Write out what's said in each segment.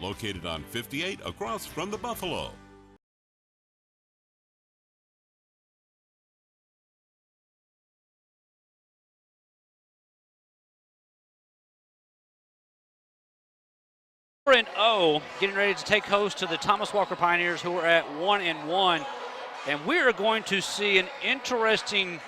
located on 58 across from the Buffalo. And 0, getting ready to take host to the Thomas Walker Pioneers, who are at 1-1. And we are going to see an interesting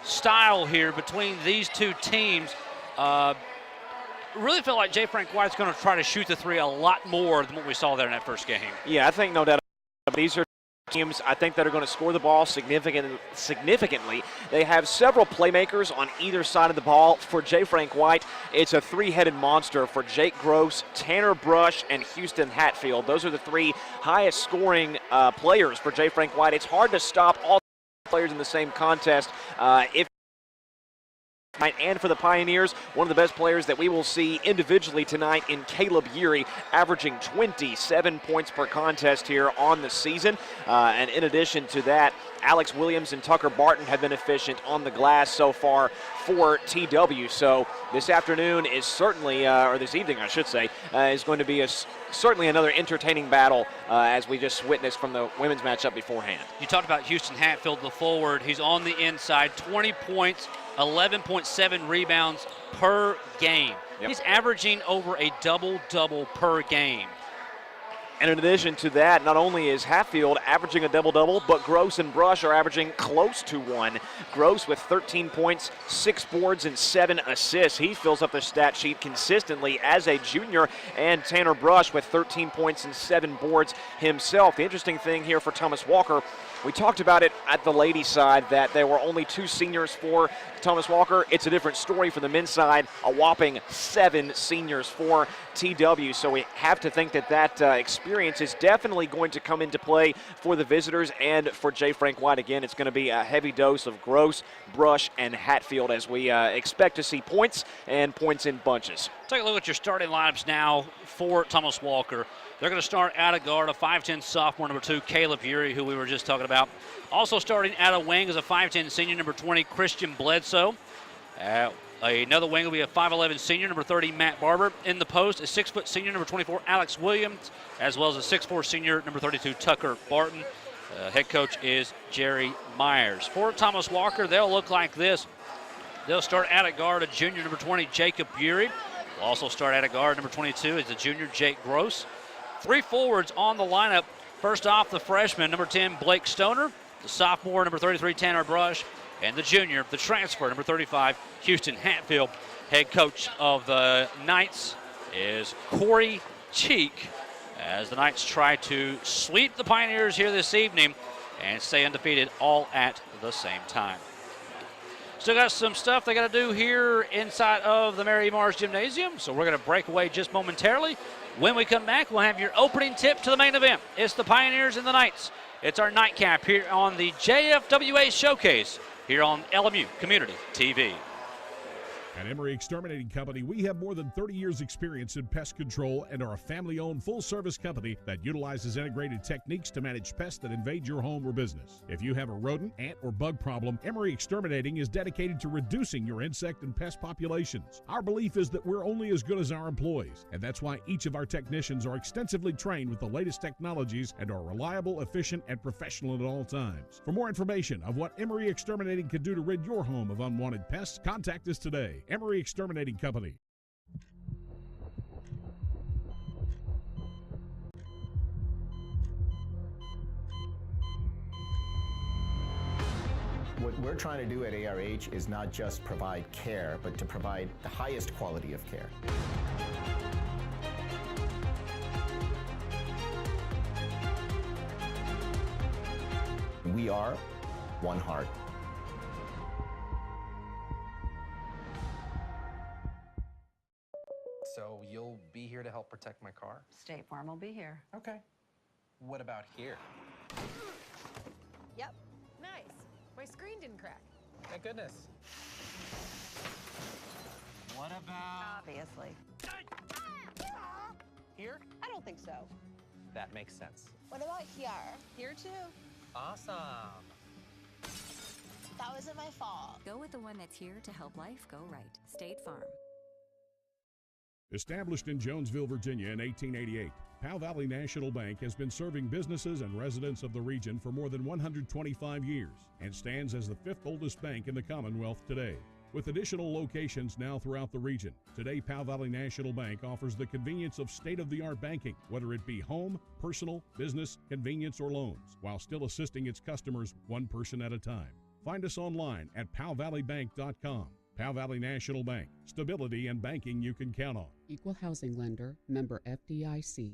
style here between these two teams. Really feel like J. Frank White's going to try to shoot the three a lot more than what we saw there in that first game. Yeah, I think no doubt about it. These are teams I think that are going to score the ball significantly. They have several playmakers on either side of the ball. For J. Frank White, it's a three-headed monster for Jake Gross, Tanner Brush, and Houston Hatfield. Those are the three highest scoring players for J. Frank White. It's hard to stop all players in the same contest. And for the Pioneers, one of the best players that we will see individually tonight in Caleb Urey, averaging 27 points per contest here on the season. And in addition to that, Alex Williams and Tucker Barton have been efficient on the glass so far for TW. So this afternoon is certainly, or this evening I should say, is going to be certainly another entertaining battle as we just witnessed from the women's matchup beforehand. You talked about Houston Hatfield, the forward. He's on the inside, 20 points, 11.7 rebounds per game. Yep. He's averaging over a double-double per game. And in addition to that, not only is Hatfield averaging a double-double, but Gross and Brush are averaging close to one. Gross with 13 points, 6 boards, and 7 assists. He fills up the stat sheet consistently as a junior. And Tanner Brush with 13 points and 7 boards himself. The interesting thing here for Thomas Walker, we talked about it at the ladies' side that there were only 2 seniors for Thomas Walker. It's a different story for the men's side, a whopping 7 seniors for TW. So we have to think that that experience is definitely going to come into play for the visitors and for J. Frank White. Again, it's going to be a heavy dose of Gross, Brush, and Hatfield as we expect to see points and points in bunches. Take a look at your starting lineups now for Thomas Walker. They're going to start out of guard, a 5'10 sophomore, number 2, Caleb Urey, who we were just talking about. Also starting out of wing is a 5'10 senior, number 20, Christian Bledsoe. Another wing will be a 5'11 senior, number 30, Matt Barber. In the post, a 6' senior, number 24, Alex Williams, as well as a 6'4 senior, number 32, Tucker Barton. Head coach is Jerry Myers. For Thomas Walker, they'll look like this. They'll start out at guard, a junior, number 20, Jacob Urey. Will also start out at guard, number 22, is the junior, Jake Gross. 3 forwards on the lineup. First off, the freshman, number 10, Blake Stoner. The sophomore, number 33, Tanner Brush. And the junior, the transfer, number 35, Houston Hatfield. Head coach of the Knights is Corey Cheek, as the Knights try to sweep the Pioneers here this evening and stay undefeated all at the same time. Still got some stuff they got to do here inside of the Mary Mars Gymnasium, so we're going to break away just momentarily. When we come back, we'll have your opening tip to the main event. It's the Pioneers and the Knights. It's our nightcap here on the JFWA Showcase here on LMU Community TV. At Emery Exterminating Company, we have more than 30 years' experience in pest control and are a family-owned, full-service company that utilizes integrated techniques to manage pests that invade your home or business. If you have a rodent, ant, or bug problem, Emery Exterminating is dedicated to reducing your insect and pest populations. Our belief is that we're only as good as our employees, and that's why each of our technicians are extensively trained with the latest technologies and are reliable, efficient, and professional at all times. For more information of what Emery Exterminating can do to rid your home of unwanted pests, contact us today. Emery Exterminating Company. What we're trying to do at ARH is not just provide care, but to provide the highest quality of care. We are one heart. So you'll be here to help protect my car? State Farm will be here. Okay. What about here? Yep, nice. My screen didn't crack. Thank goodness. What about Obviously. here? I don't think so. That makes sense. What about here? Here too. Awesome. That wasn't my fault. Go with the one that's here to help life go right. State Farm. Established in Jonesville, Virginia in 1888, Powell Valley National Bank has been serving businesses and residents of the region for more than 125 years and stands as the 5th oldest bank in the Commonwealth today. With additional locations now throughout the region, today Powell Valley National Bank offers the convenience of state-of-the-art banking, whether it be home, personal, business, convenience, or loans, while still assisting its customers one person at a time. Find us online at powvalleybank.com. Powell Valley National Bank, stability and banking you can count on. Equal housing lender, member FDIC.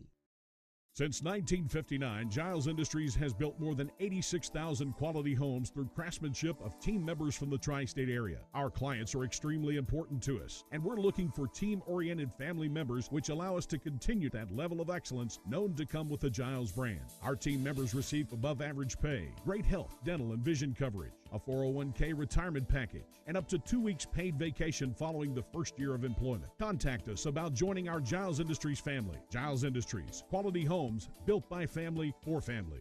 Since 1959, Giles Industries has built more than 86,000 quality homes through craftsmanship of team members from the tri-state area. Our clients are extremely important to us, and we're looking for team-oriented family members which allow us to continue that level of excellence known to come with the Giles brand. Our team members receive above-average pay, great health, dental, and vision coverage, a 401k retirement package, and up to 2 weeks paid vacation following the first year of employment. Contact us about joining our Giles Industries family. Giles Industries, quality homes built by family for family.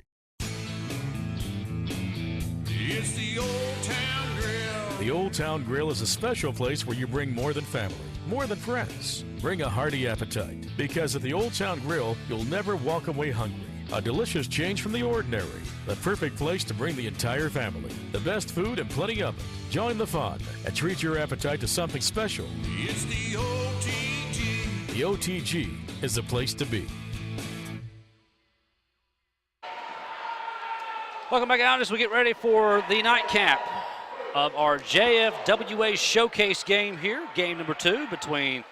It's the Old Town Grill. The Old Town Grill is a special place where you bring more than family, more than friends. Bring a hearty appetite, because at the Old Town Grill, you'll never walk away hungry. A delicious change from the ordinary. The perfect place to bring the entire family. The best food and plenty of it. Join the fun and treat your appetite to something special. It's the OTG. The OTG is the place to be. Welcome back out as we get ready for the nightcap of our JFWA Showcase game here. Game number 2 between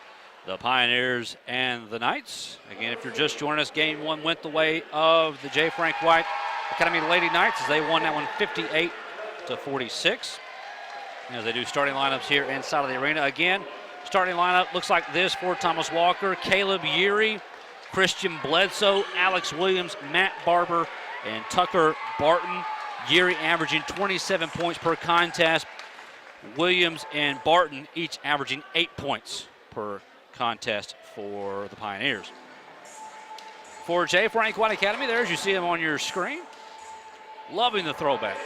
the Pioneers and the Knights. Again, if you're just joining us, game 1 went the way of the J. Frank White Academy Lady Knights as they won that one 58-46. As they do starting lineups here inside of the arena. Again, starting lineup looks like this for Thomas Walker, Caleb Yeary, Christian Bledsoe, Alex Williams, Matt Barber, and Tucker Barton. Yeary averaging 27 points per contest. Williams and Barton each averaging 8 points per contest for the Pioneers. For J. Frank White Academy, there as you see him on your screen, loving the throwback,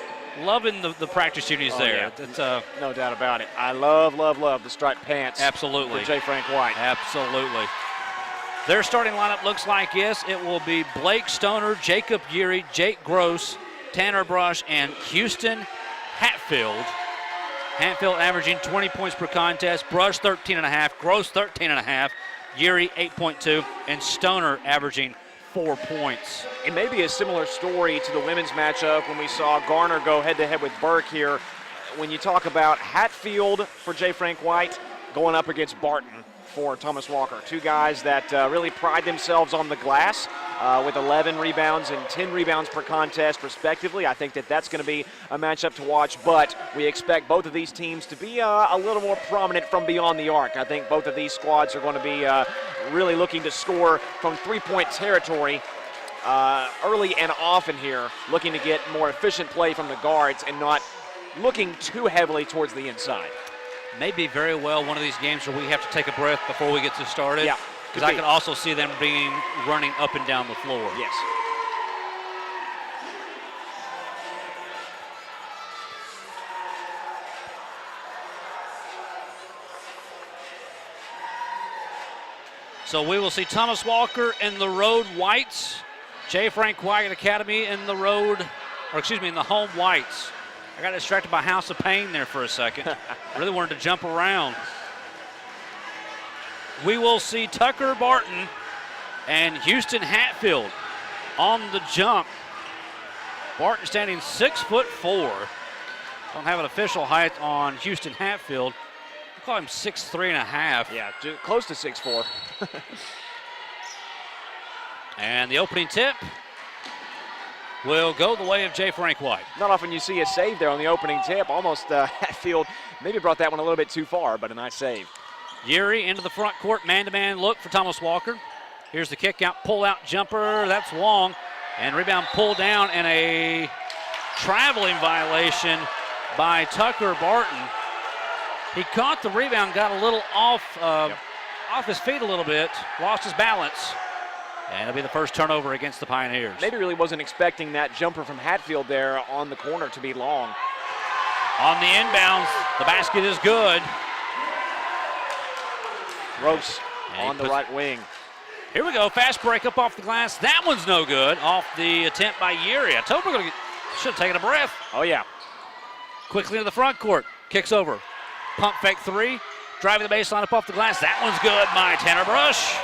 loving the practice unis there. Yeah. It's, no doubt about it. I love the striped pants. Absolutely. For J. Frank White. Absolutely. Their starting lineup looks like this. It will be Blake Stoner, Jacob Yeary, Jake Gross, Tanner Brush, and Houston Hatfield. Hatfield averaging 20 points per contest, Brush 13.5, Gross 13.5, Yeary 8.2, and Stoner averaging 4 points. It may be a similar story to the women's matchup when we saw Garner go head-to-head with Burke here. When you talk about Hatfield for J. Frank White going up against Barton for Thomas Walker. Two guys that really pride themselves on the glass with 11 rebounds and 10 rebounds per contest respectively. I think that's going to be a matchup to watch, but we expect both of these teams to be a little more prominent from beyond the arc. I think both of these squads are going to be really looking to score from three-point territory early and often here, looking to get more efficient play from the guards and not looking too heavily towards the inside. May be very well one of these games where we have to take a breath before we get to started. Yeah, because I can also see them running up and down the floor. Yes. So we will see Thomas Walker in the road whites, J. Frank White Academy in the home whites. I got distracted by House of Pain there for a second. Really wanted to jump around. We will see Tucker Barton and Houston Hatfield on the jump. Barton standing 6'4". Don't have an official height on Houston Hatfield. We'll call him 6'3.5". Yeah, close to 6'4". And the opening tip will go the way of J. Frank White. Not often you see a save there on the opening tip. Almost Hatfield maybe brought that one a little bit too far, but a nice save. Yeary into the front court, man-to-man look for Thomas Walker. Here's the kick-out, pull-out jumper. That's long. And rebound pulled down and a traveling violation by Tucker Barton. He caught the rebound, got a little off his feet a little bit, lost his balance. And it'll be the first turnover against the Pioneers. Maybe really wasn't expecting that jumper from Hatfield there on the corner to be long. On the inbounds, the basket is good. Gross on the right wing. Here we go, fast break up off the glass. That one's no good off the attempt by Yuri. I told him we're going to should have taken a breath. Oh, yeah. Quickly to the front court, kicks over. Pump fake three, driving the baseline up off the glass. That one's good by Tanner Brush.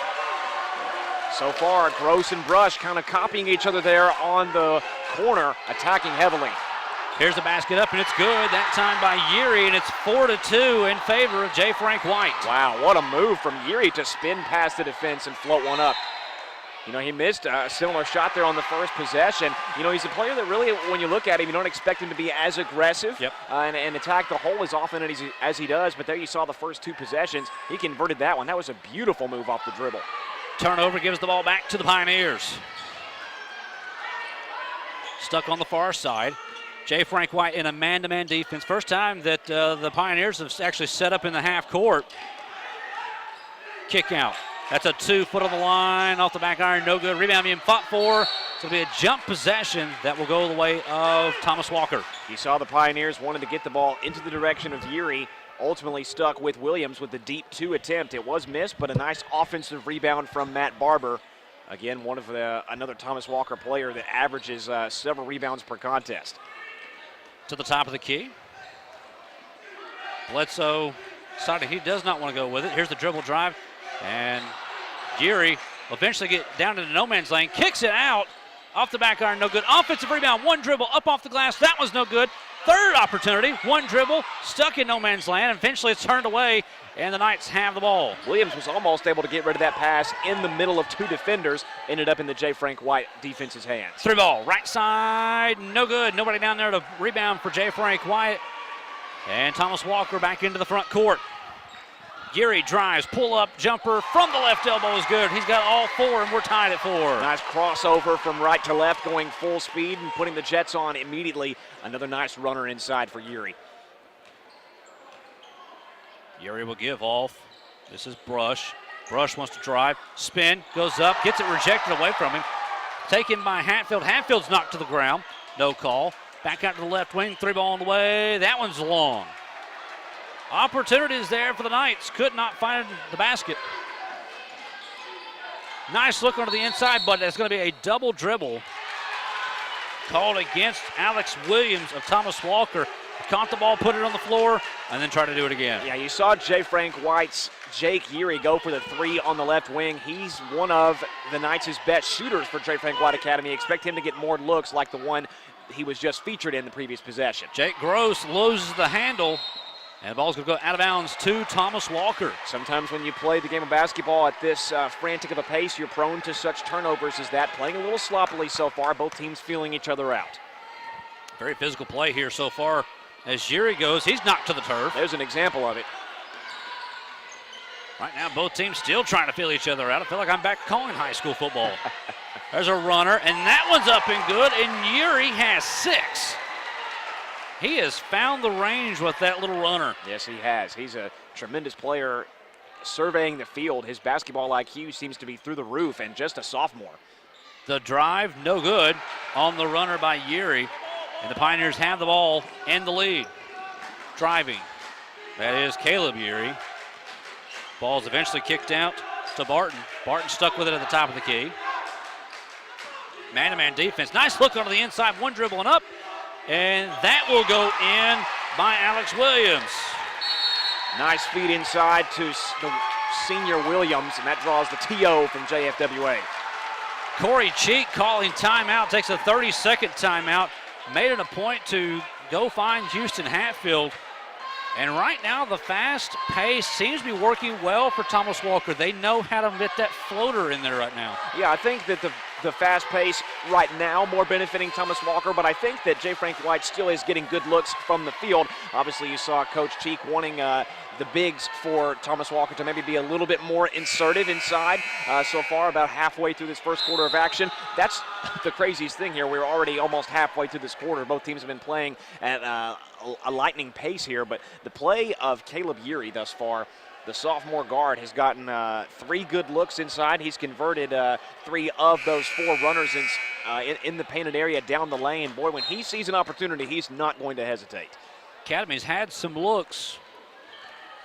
So far, Gross and Brush kind of copying each other there on the corner, attacking heavily. Here's the basket up, and it's good. That time by Yuri, and it's 4-2 in favor of J. Frank White. Wow, what a move from Yuri to spin past the defense and float one up. You know, he missed a similar shot there on the first possession. You know, he's a player that really, when you look at him, you don't expect him to be as aggressive and attack the hole as often as he does. But there you saw the first two possessions. He converted that one. That was a beautiful move off the dribble. Turnover gives the ball back to the Pioneers. Stuck on the far side. J. Frank White in a man-to-man defense. First time that the Pioneers have actually set up in the half court. Kick out. That's a 2-foot on the line, off the back iron, no good. Rebound being fought for. It's going to be a jump possession that will go the way of Thomas Walker. You saw the Pioneers wanted to get the ball into the direction of Yuri. Ultimately stuck with Williams with the deep 2 attempt. It was missed, but a nice offensive rebound from Matt Barber. Again, one of another Thomas Walker player that averages several rebounds per contest. To the top of the key. Bledsoe decided he does not want to go with it. Here's the dribble drive. And Geary will eventually get down into no man's lane, kicks it out, off the back iron, no good. Offensive rebound, one dribble, up off the glass, that was no good. Third opportunity, one dribble, stuck in no man's land, and eventually it's turned away, and the Knights have the ball. Williams was almost able to get rid of that pass in the middle of two defenders, ended up in the J. Frank White defense's hands. Three ball, right side, no good. Nobody down there to rebound for J. Frank White. And Thomas Walker back into the front court. Geary drives, pull-up, jumper from the left elbow is good. He's got all four, and we're tied at 4. Nice crossover from right to left, going full speed and putting the Jets on immediately. Another nice runner inside for Geary. Geary will give off. This is Brush. Brush wants to drive, spin, goes up, gets it rejected away from him. Taken by Hatfield. Hatfield's knocked to the ground. No call. Back out to the left wing, 3-ball on the way. That one's long. Opportunities there for the Knights. Could not find the basket. Nice look onto the inside, but it's going to be a double dribble called against Alex Williams of Thomas Walker. Caught the ball, put it on the floor, and then tried to do it again. Yeah, you saw J. Frank White's Jake Geary go for the 3 on the left wing. He's one of the Knights' best shooters for J. Frank White Academy. Expect him to get more looks like the one he was just featured in the previous possession. Jake Gross loses the handle. And the ball's going to go out of bounds to Thomas Walker. Sometimes when you play the game of basketball at this frantic of a pace, you're prone to such turnovers as that. Playing a little sloppily so far, both teams feeling each other out. Very physical play here so far. As Geary goes, he's knocked to the turf. There's an example of it. Right now, both teams still trying to feel each other out. I feel like I'm back calling high school football. There's a runner, and that one's up and good, and Geary has 6. He has found the range with that little runner. Yes, he has. He's a tremendous player surveying the field. His basketball IQ seems to be through the roof, and just a sophomore. The drive, no good on the runner by Geary. And the Pioneers have the ball and the lead. Driving. That is Caleb Geary. Ball's eventually kicked out to Barton. Barton stuck with it at the top of the key. Man-to-man defense. Nice look onto the inside. One dribbling up. And that will go in by Alex Williams. Nice feed inside to the senior Williams, and that draws the TO from JFWA. Corey Cheek calling timeout, takes a 30-second timeout. Made it a point to go find Houston Hatfield. And right now, the fast pace seems to be working well for Thomas Walker. They know how to get that floater in there right now. Yeah, I think that the fast pace right now more benefiting Thomas Walker, but I think that J. Frank White still is getting good looks from the field. Obviously, you saw Coach Cheek wanting the bigs for Thomas Walker to maybe be a little bit more inserted inside so far, about halfway through this first quarter of action. That's the craziest thing here. We're already almost halfway through this quarter. Both teams have been playing at a lightning pace here, but the play of Caleb Geary thus far, the sophomore guard, has gotten 3 good looks inside. He's converted 3 of those 4 runners in the painted area down the lane. Boy, when he sees an opportunity, he's not going to hesitate. Academy's had some looks.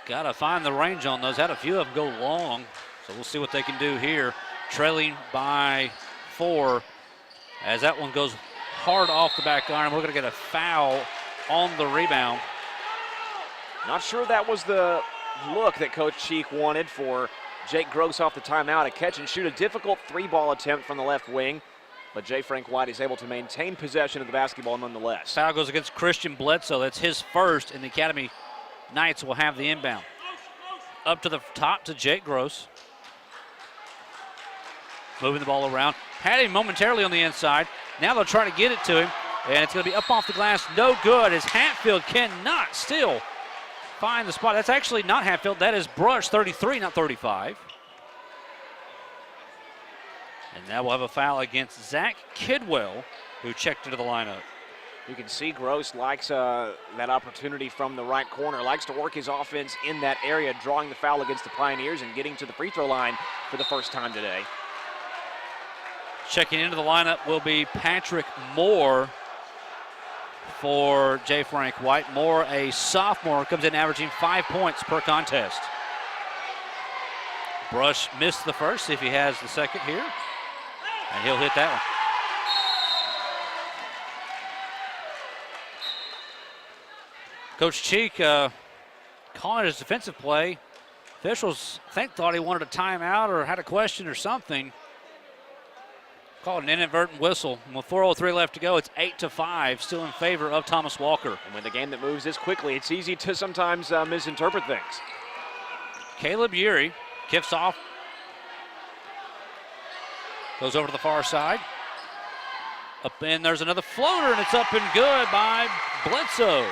Got to find the range on those. Had a few of them go long, so we'll see what they can do here. trailing by 4 as that one goes hard off the back iron. We're going to get a foul on the rebound. Not sure that was the look that Coach Cheek wanted for Jake Gross off the timeout. A catch and shoot, a difficult 3-ball attempt from the left wing, but J. Frank White is able to maintain possession of the basketball nonetheless. Foul goes against Christian Bledsoe. That's his first, and the Academy Knights will have the inbound. Up to the top to Jake Gross. Moving the ball around. Had him momentarily on the inside. Now they'll try to get it to him, and it's going to be up off the glass. No good, as Hatfield cannot still find the spot. That's actually not Hatfield. That is Brush, 33, not 35. And now we'll have a foul against Zach Kidwell, who checked into the lineup. You can see Gross likes that opportunity from the right corner, likes to work his offense in that area, drawing the foul against the Pioneers and getting to the free throw line for the first time today. Checking into the lineup will be Patrick Moore for J. Frank White. Moore, a sophomore, comes in averaging 5 points per contest. Brush missed the first, see if he has the second here. And he'll hit that one. Coach Cheek calling it his defensive play. Officials, I think, thought he wanted a timeout or had a question or something. Called an inadvertent whistle. And with 4:03 left to go, it's 8-5, still in favor of Thomas Walker. And when the game that moves this quickly, it's easy to sometimes misinterpret things. Caleb Urey kicks off. Goes over to the far side. Up in, there's another floater, and it's up and good by Bledsoe.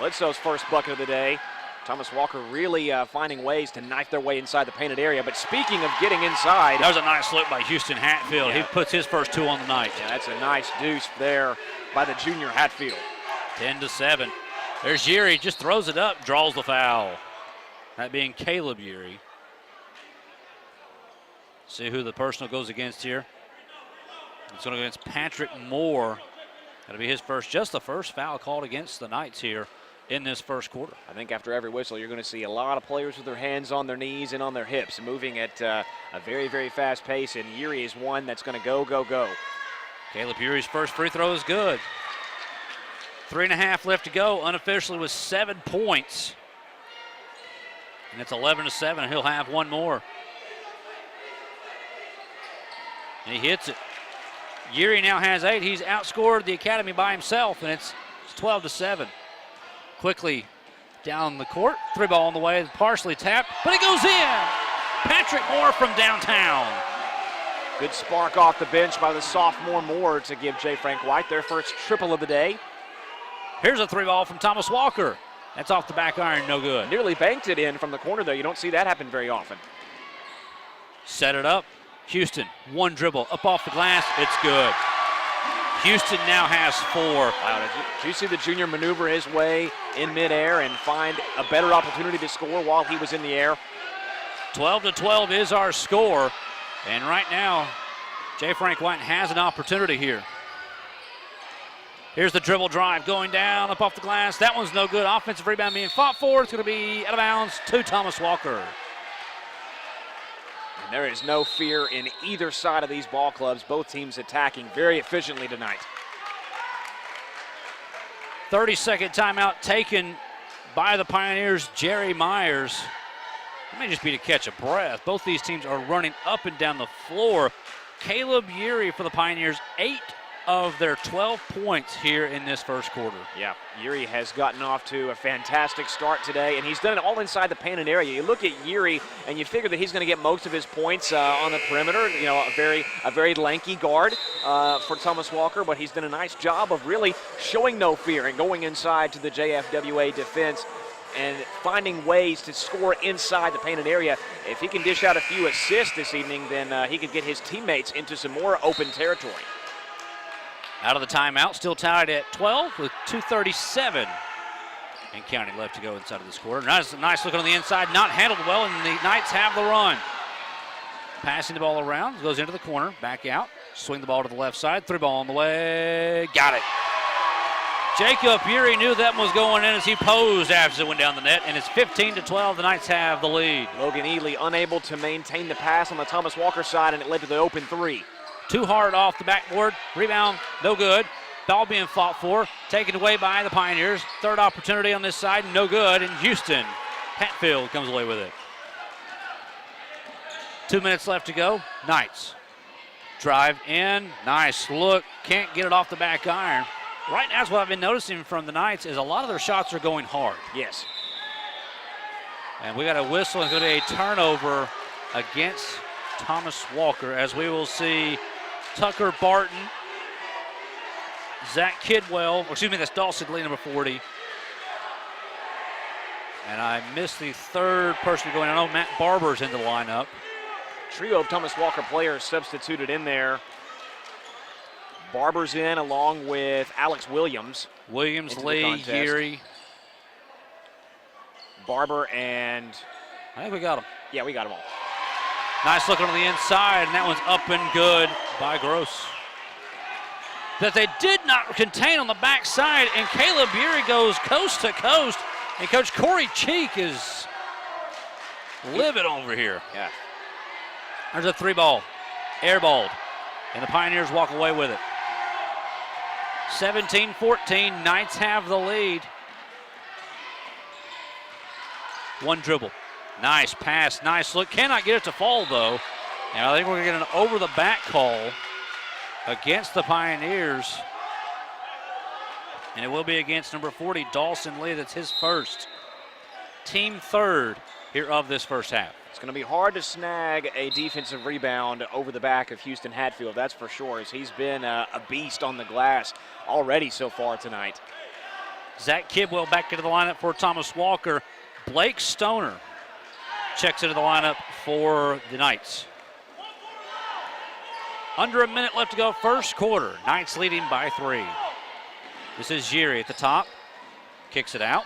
Bledsoe's first bucket of the day. Thomas Walker really finding ways to knife their way inside the painted area. But speaking of getting inside. That was a nice look by Houston Hatfield. Yeah. He puts his first 2 on the night. Yeah, that's a nice deuce there by the junior Hatfield. 10-7. There's Urey, just throws it up, draws the foul. That being Caleb Urey. See who the personal goes against here. It's going to go against Patrick Moore. That'll be his first, just the first foul called against the Knights here in this first quarter. I think after every whistle, you're going to see a lot of players with their hands on their knees and on their hips, moving at a very, very fast pace, and Urey is one that's going to go, go, go. Caleb Urey's first free throw is good. 3.5 left to go, unofficially with 7 points. And it's 11-7, he'll have one more. And he hits it. Urey now has 8. He's outscored the Academy by himself, and it's 12-7. Quickly down the court. 3-ball on the way, partially tapped, but it goes in. Patrick Moore from downtown. Good spark off the bench by the sophomore Moore to give J. Frank White their first triple of the day. Here's a 3-ball from Thomas Walker. That's off the back iron, no good. Nearly banked it in from the corner, though. You don't see that happen very often. Set it up. Houston, one dribble, up off the glass, it's good. Houston now has 4. Wow, did you see the junior maneuver his way in midair and find a better opportunity to score while he was in the air? 12-12 is our score. And right now, J. Frank White has an opportunity here. Here's the dribble drive going down, up off the glass. That one's no good. Offensive rebound being fought for. It's going to be out of bounds to Thomas Walker. And there is no fear in either side of these ball clubs. Both teams attacking very efficiently tonight. 30-second timeout taken by the Pioneers, Jerry Myers. It may just be to catch a breath. Both these teams are running up and down the floor. Caleb Urey for the Pioneers, 8 of their 12 points here in this first quarter. Yeah, Urey has gotten off to a fantastic start today, and he's done it all inside the painted area. You look at Urey, and you figure that he's going to get most of his points on the perimeter. You know, a very lanky guard for Thomas Walker, but he's done a nice job of really showing no fear and going inside to the JFWA defense and finding ways to score inside the painted area. If he can dish out a few assists this evening, then he could get his teammates into some more open territory. Out of the timeout, still tied at 12 with 2:37 and counting left to go inside of this quarter. Nice look on the inside, not handled well, and the Knights have the run. Passing the ball around, goes into the corner, back out, swing the ball to the left side, 3-ball on the way, got it. Jacob Urey knew that one was going in as he posed after it went down the net, and it's 15-12. The Knights have the lead. Logan Ely unable to maintain the pass on the Thomas Walker side, and it led to the open three. Too hard off the backboard. Rebound, no good. Ball being fought for, taken away by the Pioneers. Third opportunity on this side, no good. And Houston Hatfield comes away with it. 2 minutes left to go. Knights drive in. Nice look. Can't get it off the back iron. Right now, that's what I've been noticing from the Knights is a lot of their shots are going hard. Yes. And we got a whistle. It's going to be a turnover against Thomas Walker, as we will see Tucker Barton, Zach Kidwell, that's Dawson Lee, number 40. And I missed the third person going. I know Matt Barber's in the lineup. Trio of Thomas Walker players substituted in there. Barber's in along with Alex Williams. Williams, Lee, Geary. Barber and... I think we got him. Yeah, we got them all. Nice looking on the inside, and that one's up and good by Gross. That they did not contain on the backside, and Caleb Urey goes coast to coast, and Coach Corey Cheek is livid over here. Yeah. There's a three ball, airballed, and the Pioneers walk away with it. 17-14, Knights have the lead. One dribble. Nice pass, nice look. Cannot get it to fall, though. And I think we're going to get an over-the-back call against the Pioneers. And it will be against number 40, Dawson Lee. That's his first. Team third here of this first half. It's going to be hard to snag a defensive rebound over the back of Houston Hatfield, that's for sure, as he's been a beast on the glass already so far tonight. Zach Kidwell back into the lineup for Thomas Walker. Blake Stoner checks into the lineup for the Knights. Under a minute left to go, first quarter. Knights leading by 3. This is Geary at the top. Kicks it out.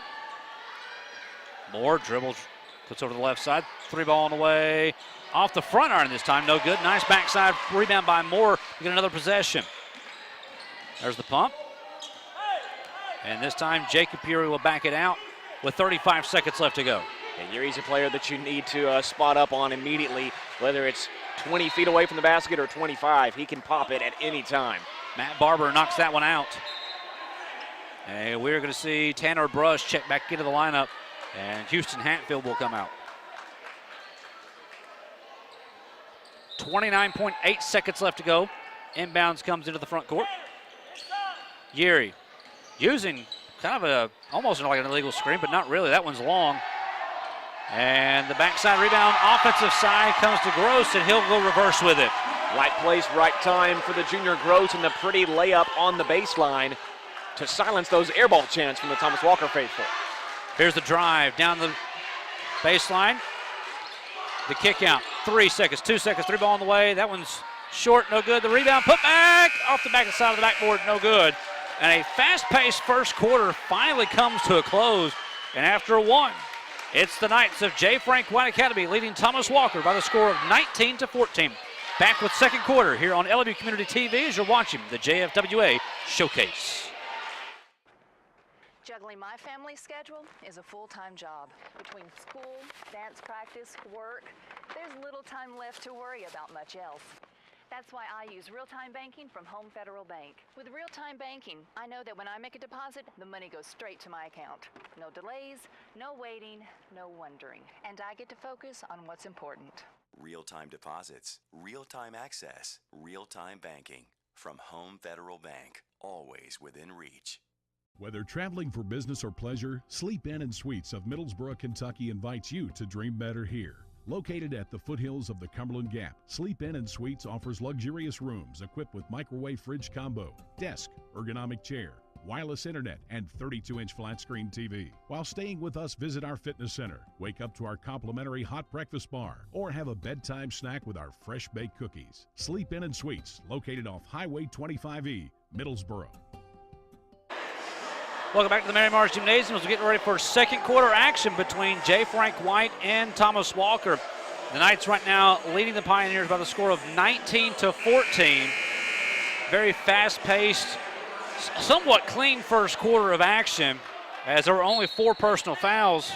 Moore dribbles, puts over to the left side. Three ball on the way. Off the front iron this time, no good. Nice backside rebound by Moore to get another possession. There's the pump. And this time Jacob Urey will back it out with 35 seconds left to go. And Urey's a player that you need to spot up on immediately, whether it's 20 feet away from the basket or 25. He can pop it at any time. Matt Barber knocks that one out. And we're going to see Tanner Brush check back into the lineup, and Houston Hatfield will come out. 29.8 seconds left to go. Inbounds comes into the front court. Geary using kind of almost like an illegal screen, but not really. That one's long. And the backside rebound, offensive side comes to Gross, and he'll go reverse with it. Right place, right time for the junior Gross, and the pretty layup on the baseline to silence those airball chants from the Thomas Walker faithful. Here's the drive down the baseline. The kick out, 3 seconds, 2 seconds, three ball on the way. That one's short, no good. The rebound put back off the back side of the backboard, no good. And a fast-paced first quarter finally comes to a close. And after one, it's the Knights of J. Frank White Academy leading Thomas Walker by the score of 19-14. Back with second quarter here on LMU Community TV as you're watching the JFWA Showcase. Juggling my family schedule is a full-time job. Between school, dance practice, work, there's little time left to worry about much else. That's why I use real-time banking from Home Federal Bank. With real-time banking, I know that when I make a deposit, the money goes straight to my account. No delays, no waiting, no wondering. And I get to focus on what's important. Real-time deposits, real-time access, real-time banking. From Home Federal Bank, always within reach. Whether traveling for business or pleasure, Sleep Inn and Suites of Middlesboro, Kentucky invites you to dream better here. Located at the foothills of the Cumberland Gap, Sleep Inn and Suites offers luxurious rooms equipped with microwave fridge combo, desk, ergonomic chair, wireless internet, and 32-inch flat-screen TV. While staying with us, visit our fitness center, wake up to our complimentary hot breakfast bar, or have a bedtime snack with our fresh-baked cookies. Sleep Inn and Suites, located off Highway 25E, Middlesboro. Welcome back to the Mary Mars Gymnasium as we're getting ready for second quarter action between J. Frank White and Thomas Walker. The Knights right now leading the Pioneers by the score of 19-14. Very fast-paced somewhat clean first quarter of action, as there were only 4 personal fouls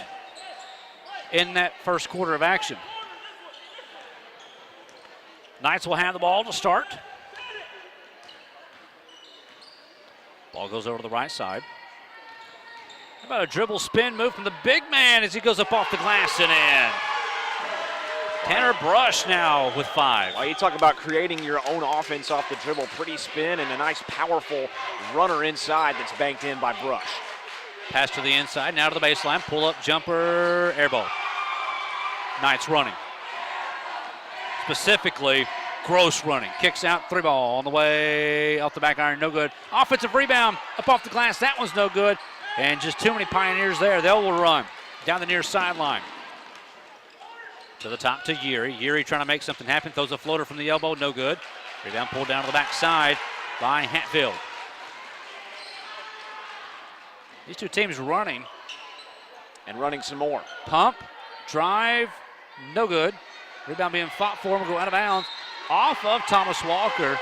in that first quarter of action. Knights will have the ball to start. Ball goes over to the right side. How about a dribble spin move from the big man as he goes up off the glass and in. Tanner Brush now with 5. Well, you talk about creating your own offense off the dribble. Pretty spin and a nice, powerful runner inside that's banked in by Brush. Pass to the inside, now to the baseline. Pull up, jumper, air ball. Knights running. Specifically, Gross running. Kicks out, 3 ball on the way, off the back iron, no good. Offensive rebound, up off the glass, that one's no good. And just too many Pioneers there. They will run down the near sideline. To the top to Yuri. Yuri trying to make something happen. Throws a floater from the elbow, no good. Rebound pulled down to the backside by Hatfield. These two teams running. And running some more. Pump, drive, no good. Rebound being fought for, will go out of bounds. Off of Thomas Walker.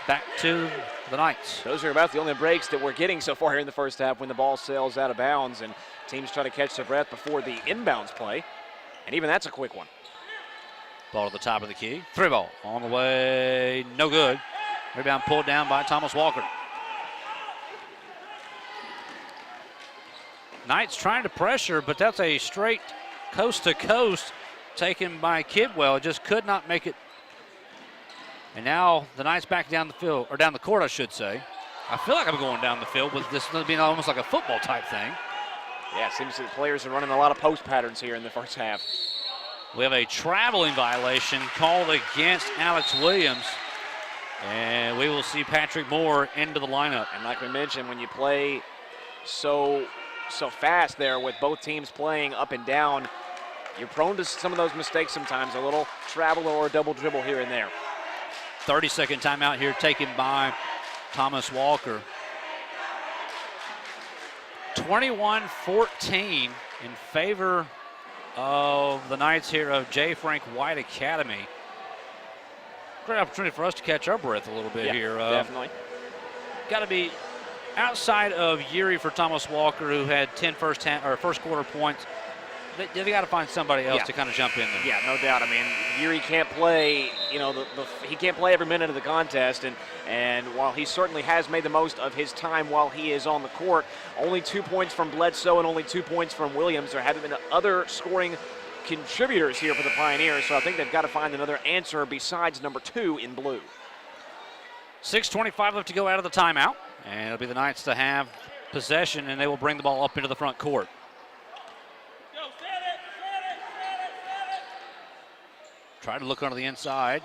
Back to the Knights. Those are about the only breaks that we're getting so far here in the first half when the ball sails out of bounds and teams try to catch their breath before the inbounds play. And even that's a quick one. Ball to the top of the key. 3 ball on the way, no good. Rebound pulled down by Thomas Walker. Knights trying to pressure, but that's a straight coast to coast taken by Kidwell. Just could not make it. And now the Knights back down the field, or down the court, I should say. I feel like I'm going down the field with this being almost like a football type thing. Yeah, it seems that the players are running a lot of post patterns here in the first half. We have a traveling violation called against Alex Williams. And we will see Patrick Moore into the lineup. And like we mentioned, when you play so fast there with both teams playing up and down, you're prone to some of those mistakes sometimes, a little travel or a double dribble here and there. 30-second timeout here taken by Thomas Walker. 21-14 in favor of the Knights here of J. Frank White Academy. Great opportunity for us to catch our breath a little bit here. Definitely. Got to be outside of Yuri for Thomas Walker, who had 10 first quarter points. They got to find somebody else to kind of jump in there. Yeah, no doubt. I mean, Yuri can't play, he can't play every minute of the contest, and while he certainly has made the most of his time while he is on the court, only 2 points from Bledsoe and only 2 points from Williams. There haven't been other scoring contributors here for the Pioneers, so I think they've got to find another answer besides number 2 in blue. 6:25 left to go out of the timeout, and it'll be the Knights to have possession, and they will bring the ball up into the front court. Try to look under the inside.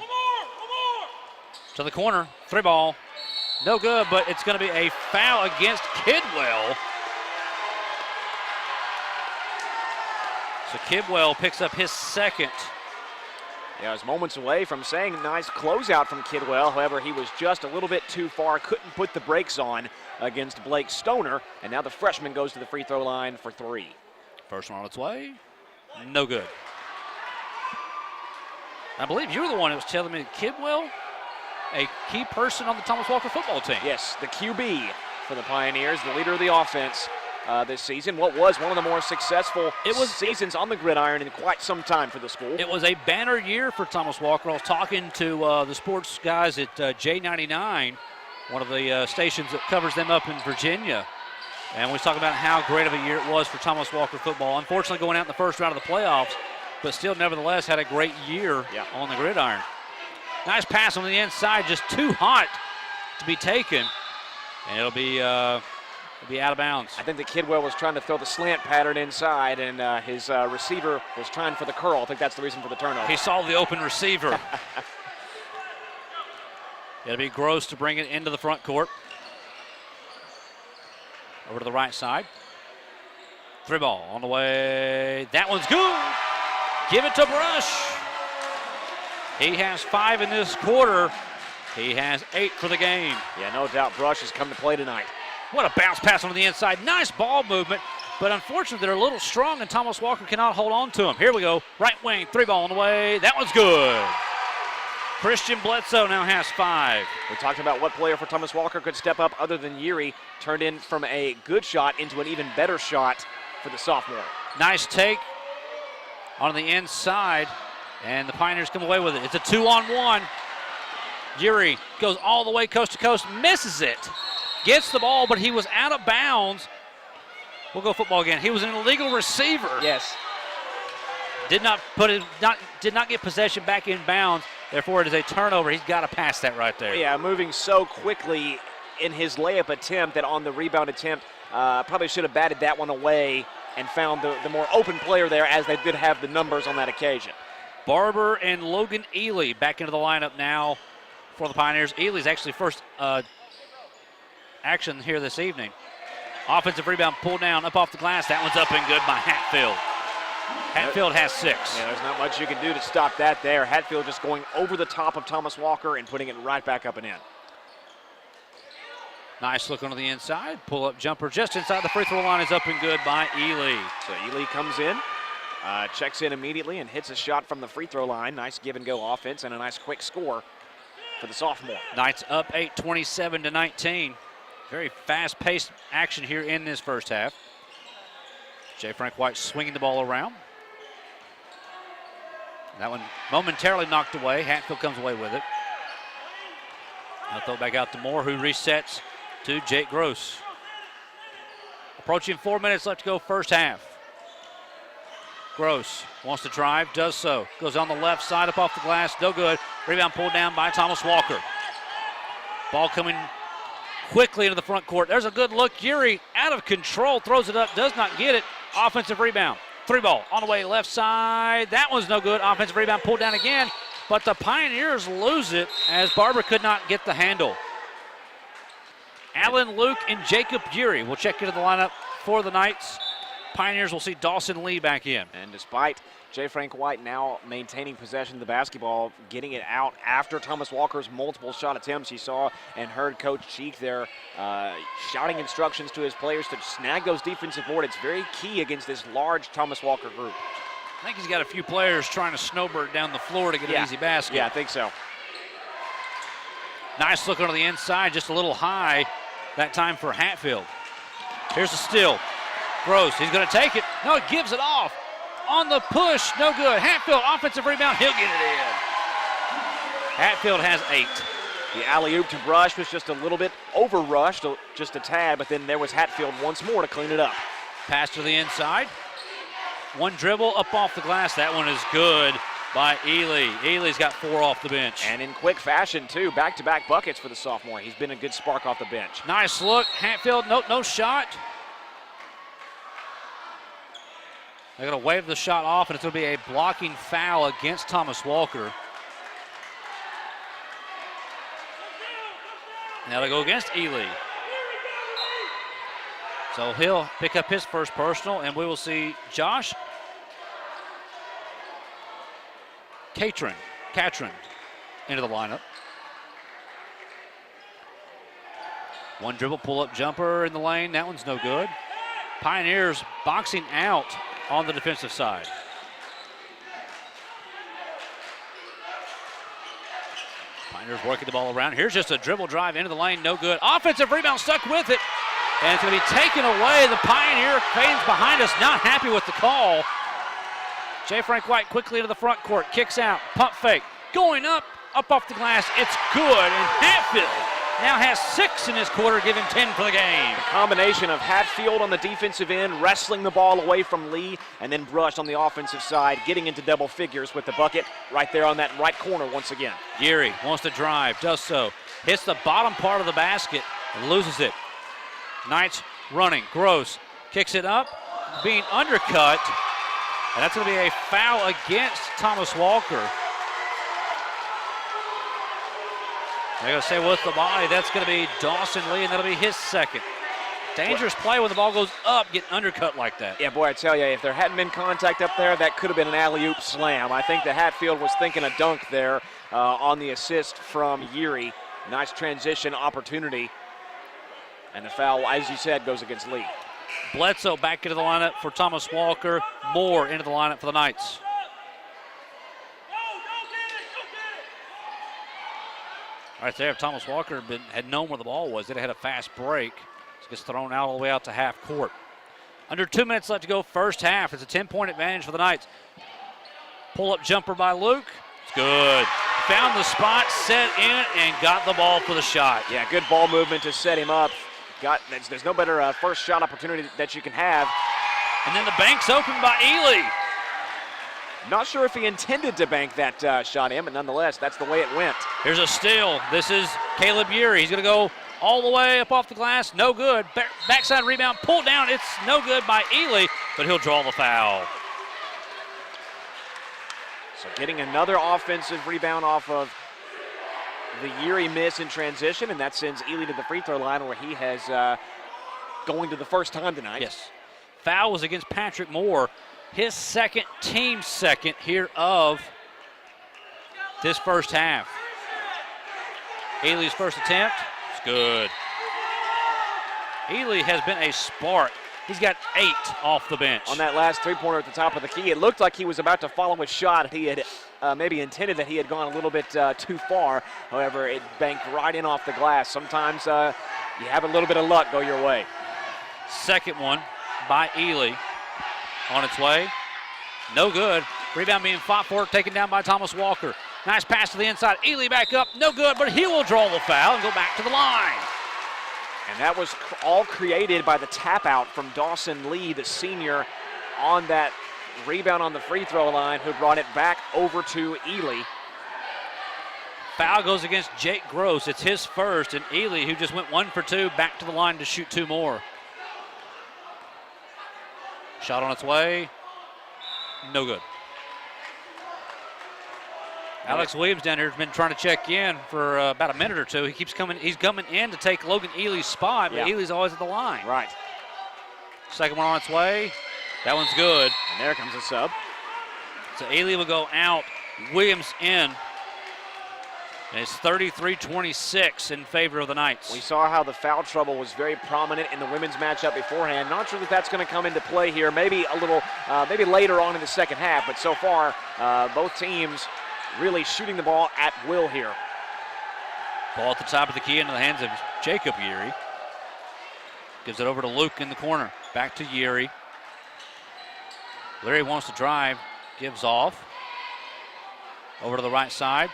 To the corner, 3 ball. No good, but it's going to be a foul against Kidwell. So Kidwell picks up his second. Yeah, it was moments away from saying nice closeout from Kidwell. However, he was just a little bit too far, couldn't put the brakes on against Blake Stoner. And now the freshman goes to the free throw line for 3. First one on its way, no good. I believe you were the one who was telling me that Kidwell, a key person on the Thomas Walker football team. Yes, the QB for the Pioneers, the leader of the offense this season. What was one of the more successful seasons on the gridiron in quite some time for the school. It was a banner year for Thomas Walker. I was talking to the sports guys at J99, one of the stations that covers them up in Virginia. And we was talking about how great of a year it was for Thomas Walker football. Unfortunately, going out in the first round of the playoffs, but still nevertheless had a great year on the gridiron. Nice pass on the inside, just too hot to be taken. And it'll be out of bounds. I think the Kidwell was trying to throw the slant pattern inside, and his receiver was trying for the curl. I think that's the reason for the turnover. He saw the open receiver. It'll be Gross to bring it into the front court. Over to the right side. 3 ball on the way. That one's good. Give it to Brush. He has 5 in this quarter. He has 8 for the game. Yeah, no doubt Brush has come to play tonight. What a bounce pass on the inside. Nice ball movement, but unfortunately they're a little strong and Thomas Walker cannot hold on to him. Here we go. Right wing, 3 ball on the way. That one's good. Christian Bledsoe now has 5. We talked about what player for Thomas Walker could step up other than Yuri. Turned in from a good shot into an even better shot for the sophomore. Nice take on the inside, and the Pioneers come away with it. It's a 2-on-1. Yuri goes all the way coast to coast, misses it. Gets the ball, but he was out of bounds. We'll go football again. He was an illegal receiver. Yes. Did not get possession back in bounds. Therefore, it is a turnover. He's got to pass that right there. Yeah, moving so quickly in his layup attempt that on the rebound attempt, probably should have batted that one away and found the more open player there, as they did have the numbers on that occasion. Barber and Logan Ely back into the lineup now for the Pioneers. Ely's actually first action here this evening. Offensive rebound pulled down, up off the glass. That one's up and good by Hatfield. Hatfield has 6. Yeah, there's not much you can do to stop that there. Hatfield just going over the top of Thomas Walker and putting it right back up and in. Nice look on the inside. Pull-up jumper just inside the free throw line is up and good by Ely. So Ely comes in, checks in immediately and hits a shot from the free throw line. Nice give-and-go offense and a nice quick score for the sophomore. Knights up 8, 27-19. Very fast-paced action here in this first half. J. Frank White swinging the ball around. That one momentarily knocked away. Hatfield comes away with it. Now throw it back out to Moore, who resets to Jake Gross. Approaching 4 minutes left to go first half. Gross wants to drive, does so. Goes on the left side, up off the glass, no good. Rebound pulled down by Thomas Walker. Ball coming quickly into the front court. There's a good look. Yuri out of control, throws it up, does not get it. Offensive rebound. 3-ball on the way left side. That one's no good. Offensive rebound pulled down again, but the Pioneers lose it as Barber could not get the handle. Allen Luke and Jacob Yuri will check into the lineup for the Knights. Pioneers will see Dawson Lee back in. And despite J. Frank White now maintaining possession of the basketball, getting it out after Thomas Walker's multiple shot attempts, you saw and heard Coach Cheek there shouting instructions to his players to snag those defensive boards. It's very key against this large Thomas Walker group. I think he's got a few players trying to snowbird down the floor to get an easy basket. Yeah, I think so. Nice look onto the inside, just a little high that time for Hatfield. Here's the steal. Gross, he's going to take it. No, he gives it off. On the push, no good. Hatfield, offensive rebound, he'll get it in. Hatfield has 8. The alley-oop to Brush was just a little bit over-rushed, just a tad, but then there was Hatfield once more to clean it up. Pass to the inside. One dribble up off the glass. That one is good by Ely. Ely's got 4 off the bench. And in quick fashion, too. Back-to-back buckets for the sophomore. He's been a good spark off the bench. Nice look. Hatfield, no shot. They're going to wave the shot off, and it's going to be a blocking foul against Thomas Walker. Now they go against Ely. So he'll pick up his first personal, and we will see Josh Catron into the lineup. One dribble, pull-up jumper in the lane. That one's no good. Pioneers boxing out on the defensive side. Pioneers working the ball around. Here's just a dribble drive into the lane, no good. Offensive rebound, stuck with it, and it's going to be taken away. The Pioneer fans behind us not happy with the call. J. Frank White quickly into the front court, kicks out, pump fake, going up off the glass. It's good, and Hatfield now has 6 in this quarter, giving 10 for the game. A combination of Hatfield on the defensive end, wrestling the ball away from Lee, and then Brush on the offensive side, getting into double figures with the bucket right there on that right corner once again. Yuri wants to drive, does so. Hits the bottom part of the basket and loses it. Knights running. Gross kicks it up, being undercut, and that's going to be a foul against Thomas Walker. They're going to say with the body, that's going to be Dawson Lee, and that'll be his second. Dangerous play when the ball goes up, getting undercut like that. Yeah, boy, I tell you, if there hadn't been contact up there, that could have been an alley-oop slam. I think the Hatfield was thinking a dunk there on the assist from Yuri. Nice transition opportunity. And the foul, as you said, goes against Lee. Bledsoe back into the lineup for Thomas Walker. Moore into the lineup for the Knights. Right there, if Thomas Walker had known where the ball was, they'd have had a fast break. It gets thrown out all the way out to half court. Under 2 minutes left to go, first half. It's a 10-point advantage for the Knights. Pull-up jumper by Luke. It's good. Found the spot, set in, and got the ball for the shot. Yeah, good ball movement to set him up. There's no better first shot opportunity that you can have. And then the bank's open by Ely. Not sure if he intended to bank that shot in, but nonetheless, that's the way it went. Here's a steal. This is Caleb Urey. He's going to go all the way up off the glass. No good. Backside rebound, pulled down. It's no good by Ely, but he'll draw the foul. So getting another offensive rebound off of the Urey miss in transition, and that sends Ely to the free throw line where he has going to the first time tonight. Yes. Foul was against Patrick Moore. His second, team second here of this first half. Ely's first attempt. It's good. Ely has been a spark. He's got 8 off the bench. On that last three-pointer at the top of the key, it looked like he was about to follow a shot. He had maybe intended that he had gone a little bit too far. However, it banked right in off the glass. Sometimes you have a little bit of luck go your way. Second one by Ely. On its way. No good. Rebound being fought for, taken down by Thomas Walker. Nice pass to the inside. Ely back up. No good, but he will draw the foul and go back to the line. And that was all created by the tap out from Dawson Lee, the senior, on that rebound on the free throw line, who brought it back over to Ely. Foul goes against Jake Gross. It's his first, and Ely, who just went 1 for 2, back to the line to shoot 2 more. Shot on its way. No good. Alex Williams down here has been trying to check in for about a minute or two. He's coming in to take Logan Ely's spot, but Ely's always at the line. Right. Second one on its way. That one's good. And there comes a sub. So Ely will go out. Williams in. And it's 33-26 in favor of the Knights. We saw how the foul trouble was very prominent in the women's matchup beforehand. Not sure that that's going to come into play here. Maybe a little, maybe later on in the second half. But so far, both teams really shooting the ball at will here. Ball at the top of the key into the hands of Jacob Urey. Gives it over to Luke in the corner. Back to Urey. Larry wants to drive. Gives off. Over to the right side.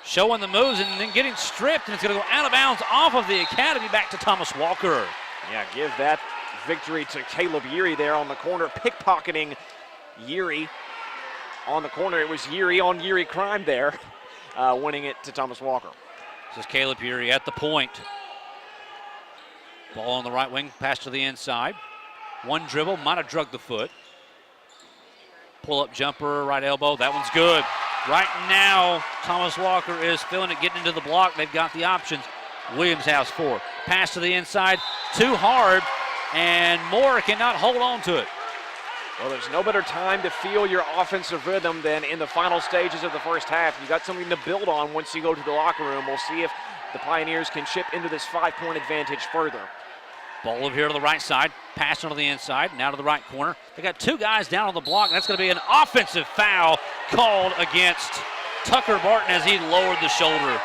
Showing the moves and then getting stripped, and it's going to go out of bounds off of the academy back to Thomas Walker. Yeah, give that victory to Caleb Urey there on the corner, pickpocketing Urey on the corner. It was Urey on Urey crime there, winning it to Thomas Walker. This is Caleb Urey at the point. Ball on the right wing, pass to the inside. One dribble, might have drugged the foot. Pull-up jumper, right elbow, that one's good. Right now, Thomas Walker is feeling it, getting into the block. They've got the options. Williams has 4. Pass to the inside, too hard, and Moore cannot hold on to it. Well, there's no better time to feel your offensive rhythm than in the final stages of the first half. You got something to build on once you go to the locker room. We'll see if the Pioneers can chip into this 5-point advantage further. Ball over here to the right side, pass onto the inside, now to the right corner. They got 2 guys down on the block, and that's going to be an offensive foul called against Tucker Barton as he lowered the shoulder.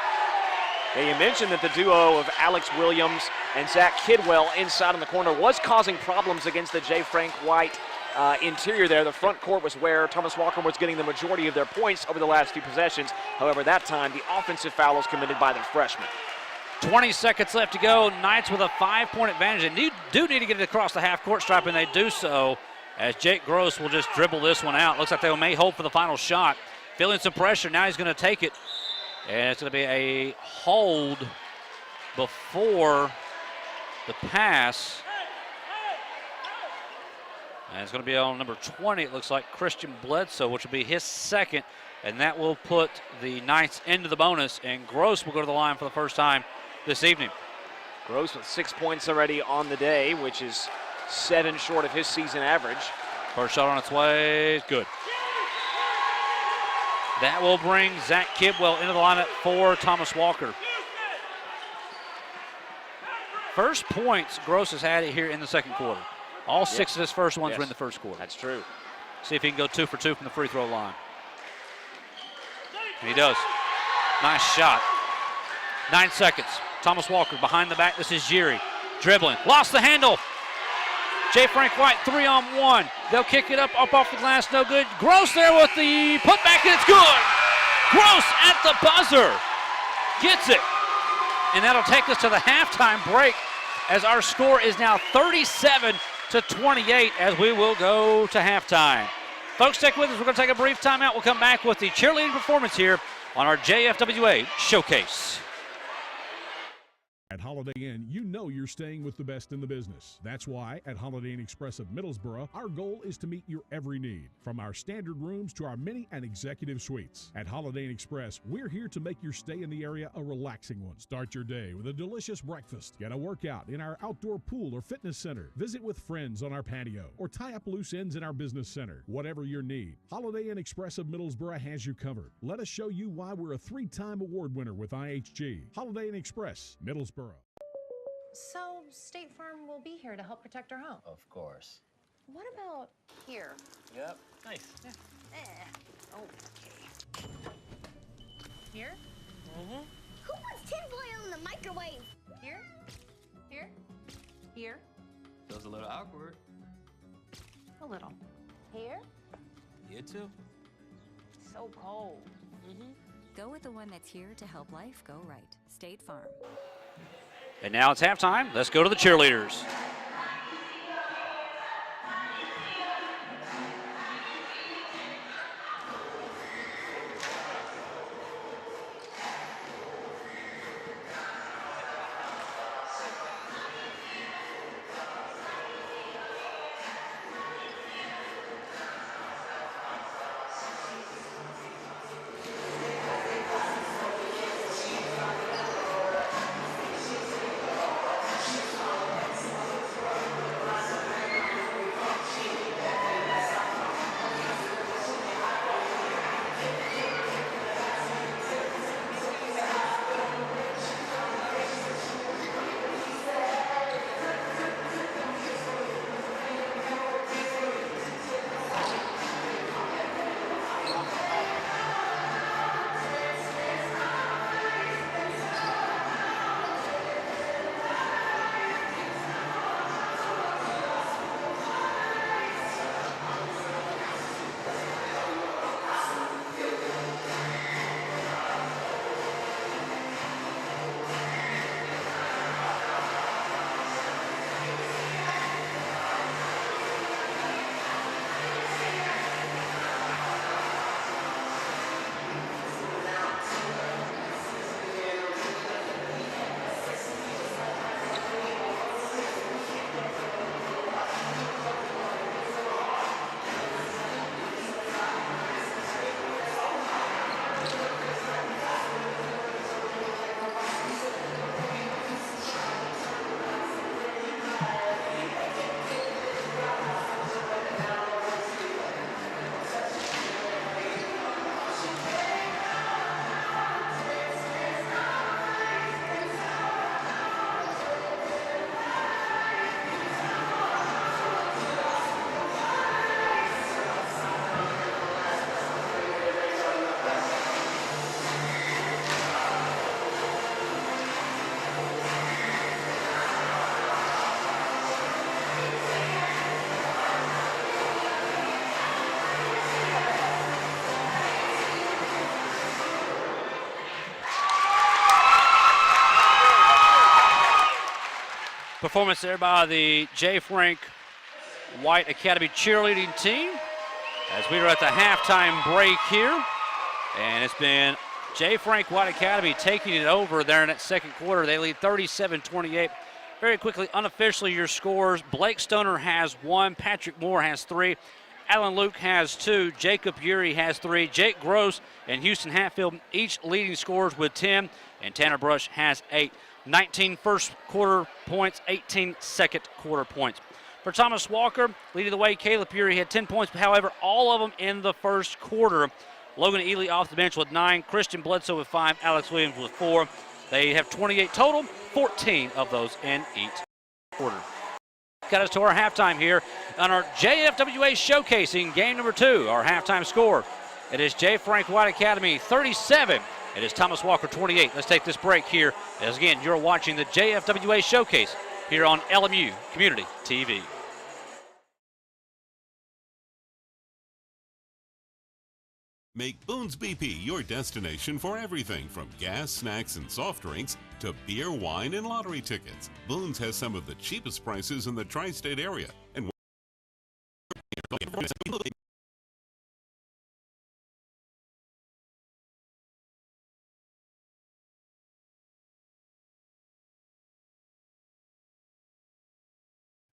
Yeah, you mentioned that the duo of Alex Williams and Zach Kidwell inside in the corner was causing problems against the J. Frank White interior there. The front court was where Thomas Walker was getting the majority of their points over the last few possessions. However, that time, the offensive foul was committed by the freshman. 20 seconds left to go. Knights with a 5-point advantage. And they do need to get it across the half-court stripe, and they do so as Jake Gross will just dribble this one out. Looks like they may hope for the final shot. Feeling some pressure. Now he's going to take it. And it's going to be a hold before the pass. And it's going to be on number 20, it looks like, Christian Bledsoe, which will be his second. And that will put the Knights into the bonus. And Gross will go to the line for the first time this evening. Gross with 6 points already on the day, which is 7 short of his season average. First shot on its way, good. That will bring Zach Kidwell into the lineup for Thomas Walker. First points Gross has had here in the second quarter. All 6 of his first ones were in the first quarter. That's true. See if he can go 2 for 2 from the free throw line. And he does. Nice shot. 9 seconds. Thomas Walker behind the back. This is Geary. Dribbling. Lost the handle. J. Frank White 3-on-1. They'll kick it up off the glass. No good. Gross there with the putback, and it's good. Gross at the buzzer. Gets it. And that'll take us to the halftime break as our score is now 37-28 as we will go to halftime. Folks, stick with us. We're going to take a brief timeout. We'll come back with the cheerleading performance here on our JFWA Showcase. At Holiday Inn, you know you're staying with the best in the business. That's why at Holiday Inn Express of Middlesboro, our goal is to meet your every need, from our standard rooms to our mini and executive suites. At Holiday Inn Express, we're here to make your stay in the area a relaxing one. Start your day with a delicious breakfast, get a workout in our outdoor pool or fitness center, visit with friends on our patio, or tie up loose ends in our business center. Whatever your need, Holiday Inn Express of Middlesboro has you covered. Let us show you why we're a 3-time award winner with IHG. Holiday Inn Express, Middlesboro. So, State Farm will be here to help protect our home. Of course. What about here? Yep. Nice. Yeah. Okay. Here? Who puts tinfoil in the microwave? Here? Here? Here? Feels a little awkward. A little. Here? You too. So cold. Go with the one that's here to help life go right. State Farm. And now it's halftime. Let's go to the cheerleaders. Performance there by the J. Frank White Academy cheerleading team as we are at the halftime break here. And it's been J. Frank White Academy taking it over there in that second quarter. They lead 37-28. Very quickly, unofficially, your scores. Blake Stoner has 1. Patrick Moore has 3. Alan Luke has 2. Jacob Urey has 3. Jake Gross and Houston Hatfield each leading scorers with 10. And Tanner Brush has 8. 19 first quarter points, 18 second quarter points. For Thomas Walker, leading the way, Caleb Urey had 10 points, however, all of them in the first quarter. Logan Ely off the bench with 9. Christian Bledsoe with 5. Alex Williams with 4. They have 28 total, 14 of those in each quarter. Got us to our halftime here on our JFWA Showcasing game number 2. Our halftime score, it is J. Frank White Academy 37, It is Thomas Walker 28. Let's take this break here as, again, you're watching the JFWA Showcase here on LMU Community TV. Make Boone's BP your destination for everything from gas, snacks, and soft drinks to beer, wine, and lottery tickets. Boone's has some of the cheapest prices in the tri-state area. And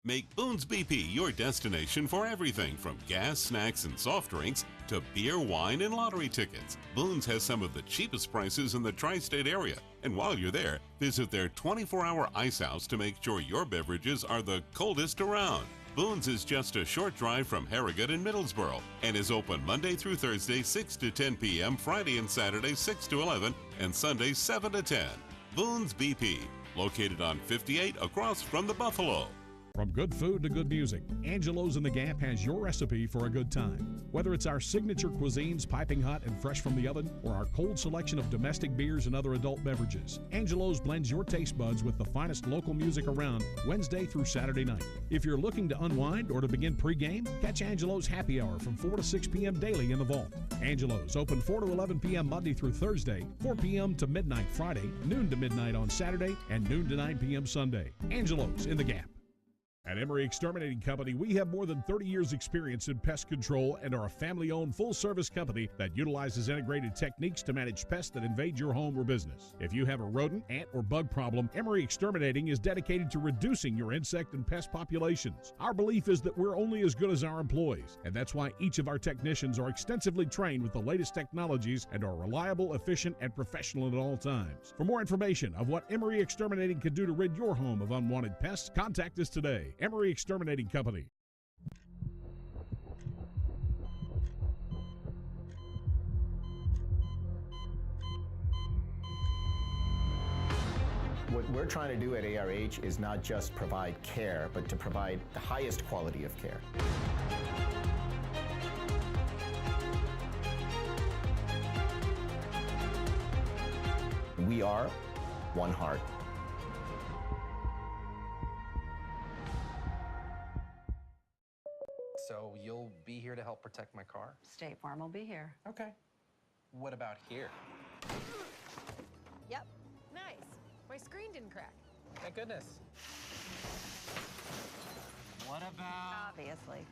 make Boone's BP your destination for everything from gas, snacks, and soft drinks to beer, wine, and lottery tickets. Boone's has some of the cheapest prices in the tri-state area. And while you're there, visit their 24-hour ice house to make sure your beverages are the coldest around. Boone's is just a short drive from Harrogate and Middlesboro and is open Monday through Thursday 6 to 10 p.m., Friday and Saturday 6 to 11, and Sunday 7 to 10. Boone's BP, located on 58 across from the Buffalo. From good food to good music, Angelo's in the Gap has your recipe for a good time. Whether it's our signature cuisines, piping hot and fresh from the oven, or our cold selection of domestic beers and other adult beverages, Angelo's blends your taste buds with the finest local music around Wednesday through Saturday night. If you're looking to unwind or to begin pregame, catch Angelo's Happy Hour from 4 to 6 p.m. daily in the vault. Angelo's open 4 to 11 p.m. Monday through Thursday, 4 p.m. to midnight Friday, noon to midnight on Saturday, and noon to 9 p.m. Sunday. Angelo's in the Gap. At Emery Exterminating Company, we have more than 30 years experience in pest control and are a family-owned full-service company that utilizes integrated techniques to manage pests that invade your home or business. If you have a rodent, ant, or bug problem, Emery Exterminating is dedicated to reducing your insect and pest populations. Our belief is that we're only as good as our employees, and that's why each of our technicians are extensively trained with the latest technologies and are reliable, efficient, and professional at all times. For more information of what Emery Exterminating can do to rid your home of unwanted pests, contact us today. Emery Exterminating Company. What we're trying to do at ARH is not just provide care, but to provide the highest quality of care. We are one heart. So you'll be here to help protect my car? State Farm will be here. Okay. What about here? Yep. Nice. My screen didn't crack. Thank goodness. What about Obviously.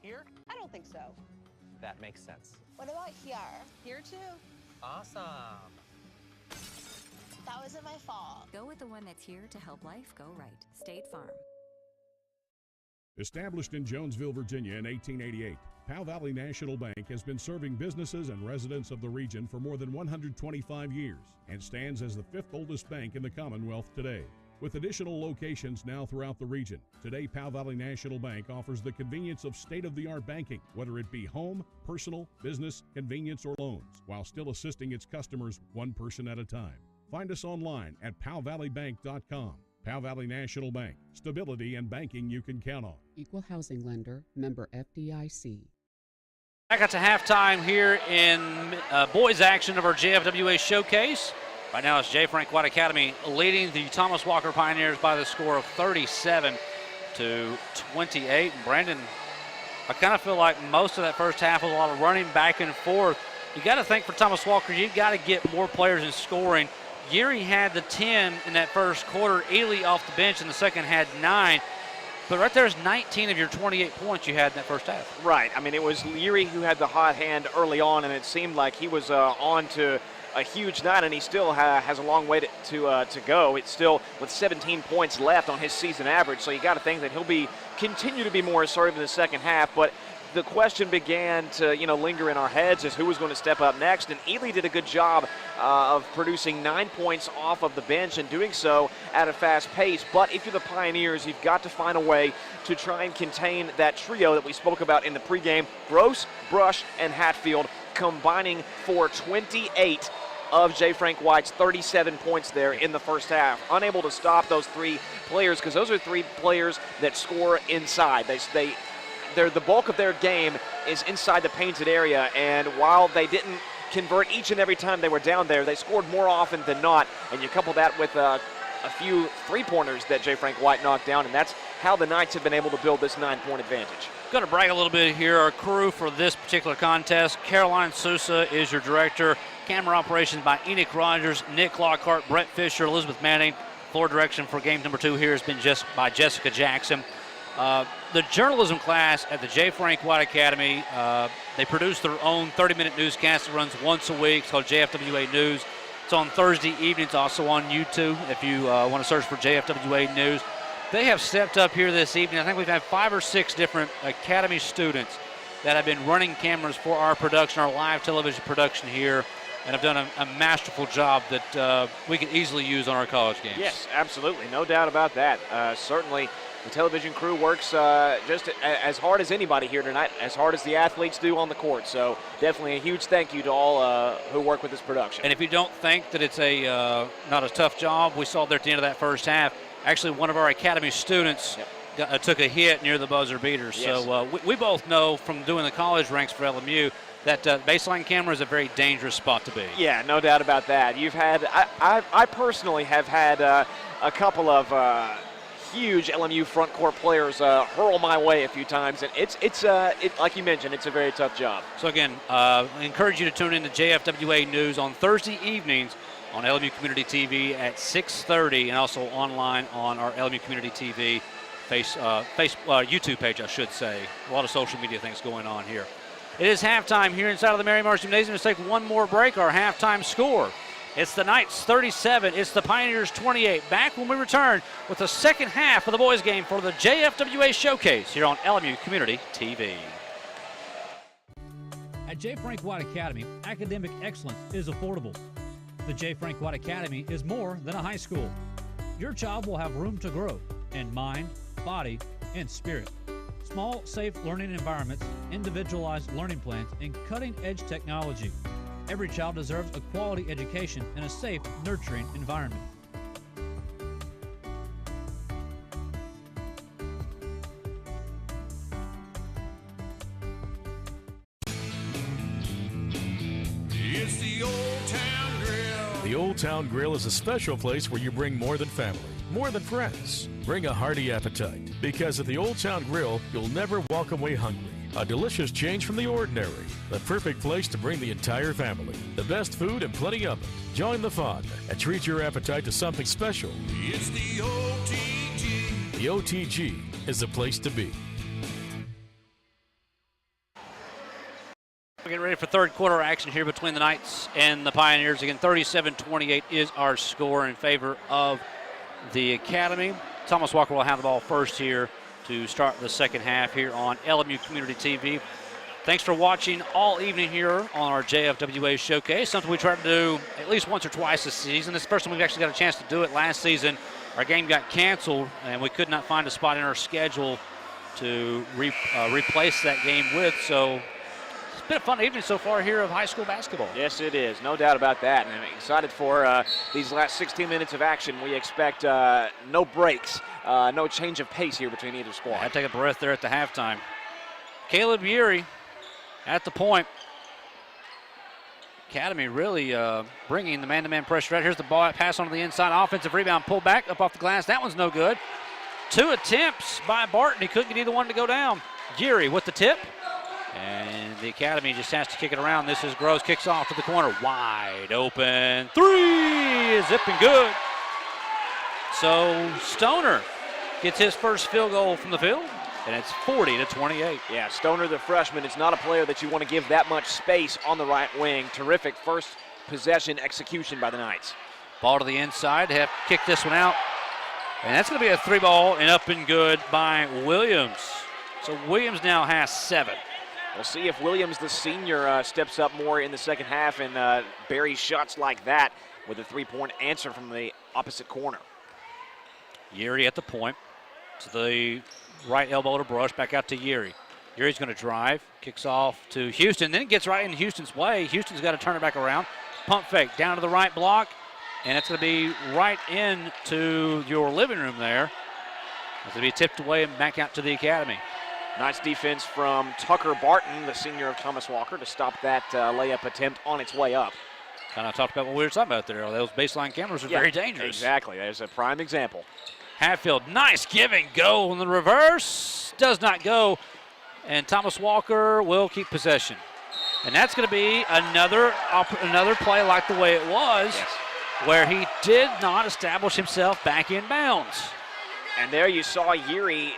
here? I don't think so. That makes sense. What about here? Here too. Awesome. That wasn't my fault. Go with the one that's here to help life go right. State Farm. Established in Jonesville, Virginia in 1888, Powell Valley National Bank has been serving businesses and residents of the region for more than 125 years and stands as the fifth oldest bank in the Commonwealth today. With additional locations now throughout the region, today Powell Valley National Bank offers the convenience of state-of-the-art banking, whether it be home, personal, business, convenience, or loans, while still assisting its customers one person at a time. Find us online at powvalleybank.com. Powell Valley National Bank. Stability and banking you can count on. Equal housing lender, member FDIC. Back at to halftime here in boys action of our JFWA Showcase. Right now it's J. Frank White Academy leading the Thomas Walker Pioneers by the score of 37-28. And Brandon, I kind of feel like most of that first half was a lot of running back and forth. You got to think for Thomas Walker, you've got to get more players in scoring. Geary had the 10 in that first quarter. Ely off the bench in the second had 9. But right there's 19 of your 28 points you had in that first half. Right. I mean, it was Geary who had the hot hand early on, and it seemed like he was on to a huge night, and he still has a long way to go. It's still with 17 points left on his season average, so you got to think that he'll continue to be more assertive in the second half. But the question began to linger in our heads is who was going to step up next, and Ely did a good job of producing 9 points off of the bench and doing so at a fast pace. But if you're the Pioneers, you've got to find a way to try and contain that trio that we spoke about in the pregame. Gross, Brush, and Hatfield combining for 28 of J. Frank White's 37 points there in the first half. Unable to stop those three players because those are three players that score inside. The bulk of their game is inside the painted area, and while they didn't convert each and every time they were down there. They scored more often than not, and you couple that with a few three-pointers that J. Frank White knocked down, and that's how the Knights have been able to build this 9-point advantage. Going to brag a little bit here. Our crew for this particular contest: Caroline Sousa is your director. Camera operations by Enoch Rogers, Nick Lockhart, Brett Fisher, Elizabeth Manning. Floor direction for game number 2 here has been just by Jessica Jackson. The journalism class at the J. Frank White Academy, they produce their own 30-minute newscast that runs once a week. It's called JFWA News. It's on Thursday evenings, also on YouTube if you want to search for JFWA News. They have stepped up here this evening. I think we've had 5 or 6 different Academy students that have been running cameras for our production, our live television production here, and have done a masterful job that we could easily use on our college games. Yes, absolutely. No doubt about that. Certainly, the television crew works just as hard as anybody here tonight, as hard as the athletes do on the court. So definitely a huge thank you to all who work with this production. And if you don't think that it's not a tough job, we saw there at the end of that first half, actually one of our Academy students took a hit near the buzzer beater. Yes. So we both know from doing the college ranks for LMU that baseline camera is a very dangerous spot to be. Yeah, no doubt about that. You've had, I personally have had a couple of huge LMU front court players hurl my way a few times, and it's like you mentioned, it's a very tough job. So again, I encourage you to tune in to JFWA News on Thursday evenings on LMU Community TV at 6:30, and also online on our LMU Community TV YouTube page, I should say. A lot of social media things going on here. It is halftime here inside of the Mary Mars Gymnasium. Let's take one more break. Our halftime score: it's the Knights 37, it's the Pioneers 28. Back when we return with the second half of the boys game for the JFWA Showcase here on LMU Community TV. At J. Frank White Academy, academic excellence is affordable. The J. Frank White Academy is more than a high school. Your child will have room to grow in mind, body, and spirit. Small, safe learning environments, individualized learning plans, and cutting-edge technology. Every child deserves a quality education in a safe, nurturing environment. It's the Old Town Grill. The Old Town Grill is a special place where you bring more than family, more than friends. Bring a hearty appetite, because at the Old Town Grill, you'll never walk away hungry. A delicious change from the ordinary. The perfect place to bring the entire family. The best food and plenty of it. Join the fun and treat your appetite to something special. It's the OTG. The OTG is the place to be. We're getting ready for third quarter action here between the Knights and the Pioneers. Again, 37-28 is our score in favor of the Academy. Thomas Walker will have the ball first here to start the second half here on LMU Community TV. Thanks for watching all evening here on our JFWA Showcase, something we try to do at least once or twice this season. This is the first time we've actually got a chance to do it. Last season, our game got canceled, and we could not find a spot in our schedule to replace that game with. So it's been a fun evening so far here of high school basketball. Yes, it is. No doubt about that. And I'm excited for these last 16 minutes of action. We expect no breaks, no change of pace here between either squad. I'd take a breath there at the halftime. Caleb Urey at the point. Academy really bringing the man-to-man pressure right. Here's the ball pass onto the inside. Offensive rebound, pulled back up off the glass. That one's no good. 2 attempts by Barton. He couldn't get either one to go down. Urey with the tip. And the Academy just has to kick it around. This is Gross, kicks off to the corner. Wide open. 3 is zipping good. So Stoner gets his first field goal from the field, and it's 40-28. Yeah, Stoner, the freshman, is not a player that you want to give that much space on the right wing. Terrific first possession execution by the Knights. Ball to the inside. They have to kick this one out. And that's going to be a 3-ball and up and good by Williams. So Williams now has 7. We'll see if Williams, the senior, steps up more in the second half and buries shots like that with a 3-point answer from the opposite corner. Urey at the point. To the right elbow to Brush, back out to Urey. Urey's going to drive, kicks off to Houston, then gets right in Houston's way. Houston's got to turn it back around. Pump fake down to the right block, and it's going to be right into your living room there. It's going to be tipped away and back out to the Academy. Nice defense from Tucker Barton, the senior of Thomas Walker, to stop that layup attempt on its way up. Kind of talked about what we were talking about there. Those baseline cameras are very dangerous. Exactly. There's a prime example. Hatfield, nice give and go in the reverse. Does not go. And Thomas Walker will keep possession. And that's going to be another play like the way it was, where he did not establish himself back in bounds. And there you saw Yuri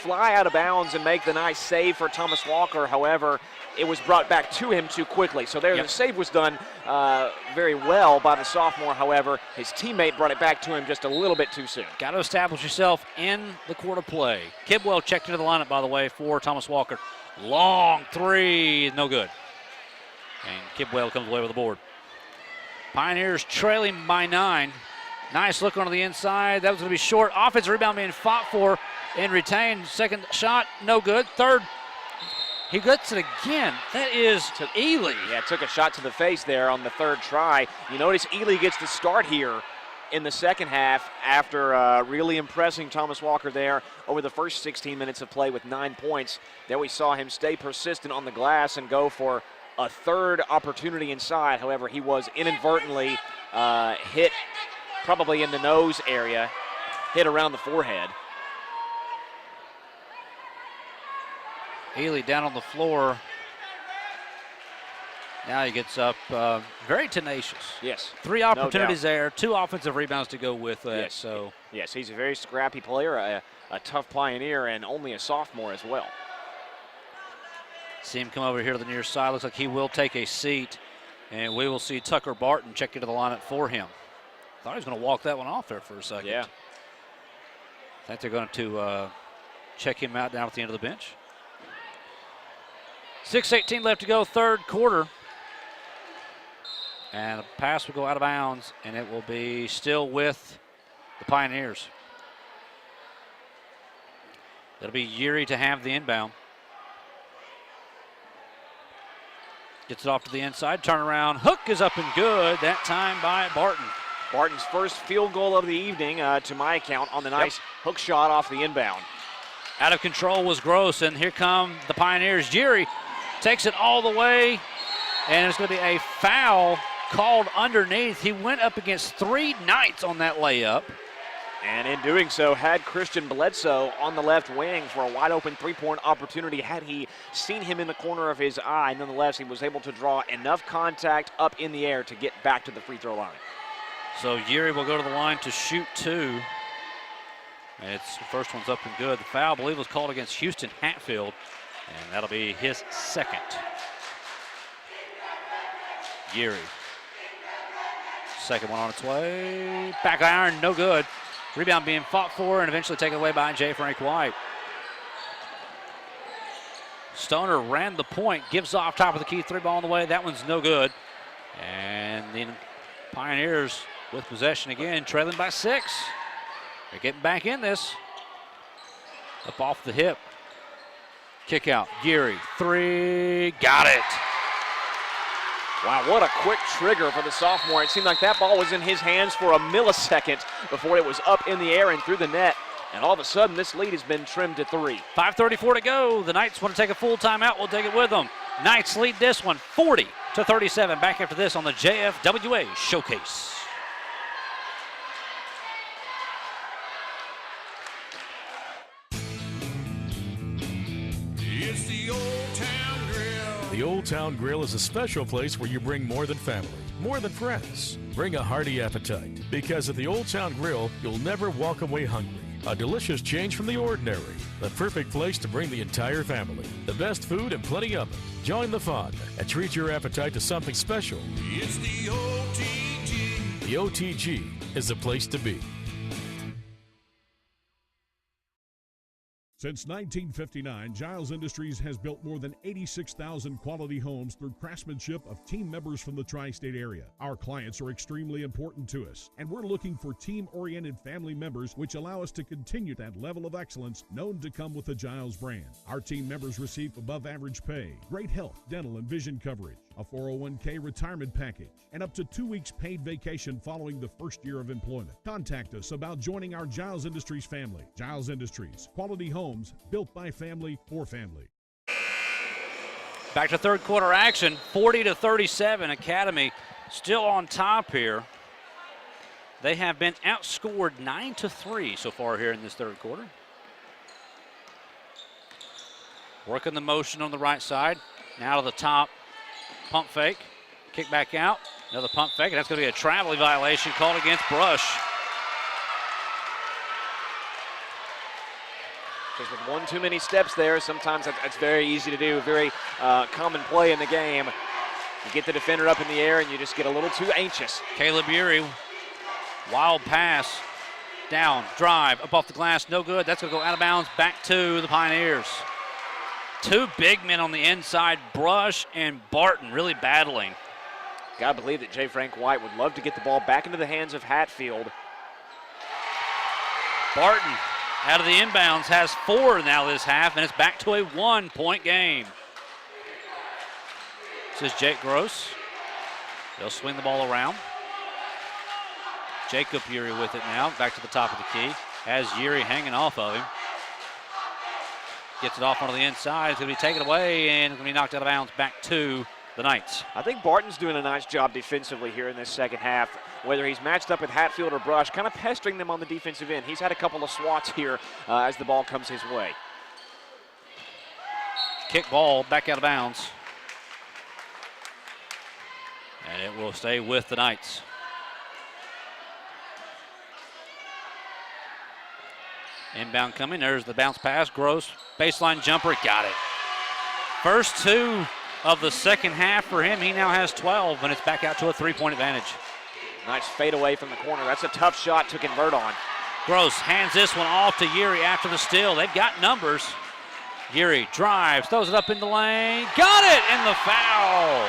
fly out of bounds and make the nice save for Thomas Walker. However, it was brought back to him too quickly. So there, the save was done very well by the sophomore. However, his teammate brought it back to him just a little bit too soon. Got to establish yourself in the quarter play. Kidwell checked into the lineup, by the way, for Thomas Walker. Long three, no good. And Kidwell comes away with the board. Pioneers trailing by 9. Nice look onto the inside. That was going to be short. Offensive rebound being fought for and retained. Second shot, no good. Third, he gets it again. That is Ely. Yeah, took a shot to the face there on the third try. You notice Ely gets the start here in the second half after really impressing Thomas Walker there over the first 16 minutes of play with 9 points. There we saw him stay persistent on the glass and go for a third opportunity inside. However, he was inadvertently hit probably in the nose area, hit around the forehead. Ely down on the floor. Now he gets up, very tenacious. Yes. 3 opportunities there, 2 offensive rebounds to go with that. Yes. So. Yes, he's a very scrappy player, a tough Pioneer, and only a sophomore as well. See him come over here to the near side. Looks like he will take a seat, and we will see Tucker Barton check into the lineup for him. Thought he was going to walk that one off there for a second. Yeah. I think they're going to check him out down at the end of the bench. 6:18 left to go, third quarter. And the pass will go out of bounds, and it will be still with the Pioneers. It'll be Yuri to have the inbound. Gets it off to the inside, turnaround, hook is up and good, that time by Barton. Barton's first field goal of the evening, to my account, on the nice hook shot off the inbound. Out of control was Gross, and here come the Pioneers. Yuri takes it all the way, and it's going to be a foul called underneath. He went up against 3 Knights on that layup. And in doing so, had Christian Bledsoe on the left wing for a wide open three-point opportunity. Had he seen him in the corner of his eye, nonetheless, he was able to draw enough contact up in the air to get back to the free throw line. So Yuri will go to the line to shoot 2. And the first one's up and good. The foul, I believe, was called against Houston Hatfield, and that'll be his second. Yuri. Second one on its way. Back iron, no good. Rebound being fought for and eventually taken away by J. Frank White. Stoner ran the point, gives off top of the key, 3 ball on the way. That one's no good. And the Pioneers with possession again, trailing by 6. They're getting back in this. Up off the hip. Kick out. Yuri, 3. Got it. Wow, what a quick trigger for the sophomore. It seemed like that ball was in his hands for a millisecond before it was up in the air and through the net. And all of a sudden, this lead has been trimmed to 3. 5:34 to go. The Knights want to take a full timeout. We'll take it with them. Knights lead this one 40-37. Back after this on the JFWA Showcase. It's the Old Town Grill. The Old Town Grill is a special place where you bring more than family, more than friends. Bring a hearty appetite, because at the Old Town Grill, you'll never walk away hungry. A delicious change from the ordinary. The perfect place to bring the entire family. The best food and plenty of it. Join the fun and treat your appetite to something special. It's the OTG. The OTG is the place to be. Since 1959, Giles Industries has built more than 86,000 quality homes through craftsmanship of team members from the tri-state area. Our clients are extremely important to us, and we're looking for team-oriented family members which allow us to continue that level of excellence known to come with the Giles brand. Our team members receive above-average pay, great health, dental, and vision coverage, a 401k retirement package, and up to 2 weeks paid vacation following the first year of employment. Contact us about joining our Giles Industries family. Giles Industries, quality homes built by family for family. Back to third quarter action, 40-37. Academy still on top here. They have been outscored 9-3 so far here in this third quarter. Working the motion on the right side. Now to the top. Pump fake. Kick back out. Another pump fake. And that's going to be a traveling violation called against Brush. Just with one too many steps there, sometimes that's very easy to do. Very common play in the game. You get the defender up in the air and you just get a little too anxious. Caleb Urey, wild pass. Down, drive, up off the glass, no good. That's going to go out of bounds back to the Pioneers. Two big men on the inside, Brush and Barton, really battling. Gotta believe that J. Frank White would love to get the ball back into the hands of Hatfield. Barton out of the inbounds has 4 now this half, and it's back to a 1-point game. This is Jake Gross. They'll swing the ball around. Jacob Urey with it now, back to the top of the key. Has Urey hanging off of him. Gets it off onto the inside. It's going to be taken away and going to be knocked out of bounds back to the Knights. I think Barton's doing a nice job defensively here in this second half. Whether he's matched up with Hatfield or Brush, kind of pestering them on the defensive end. He's had a couple of swats here as the ball comes his way. Kick ball back out of bounds. And it will stay with the Knights. Inbound coming. There's the bounce pass. Gross. Baseline jumper. Got it. First 2 of the second half for him. He now has 12, and it's back out to a 3-point advantage. Nice fade away from the corner. That's a tough shot to convert on. Gross hands this one off to Urey after the steal. They've got numbers. Urey drives, throws it up in the lane. Got it! And the foul.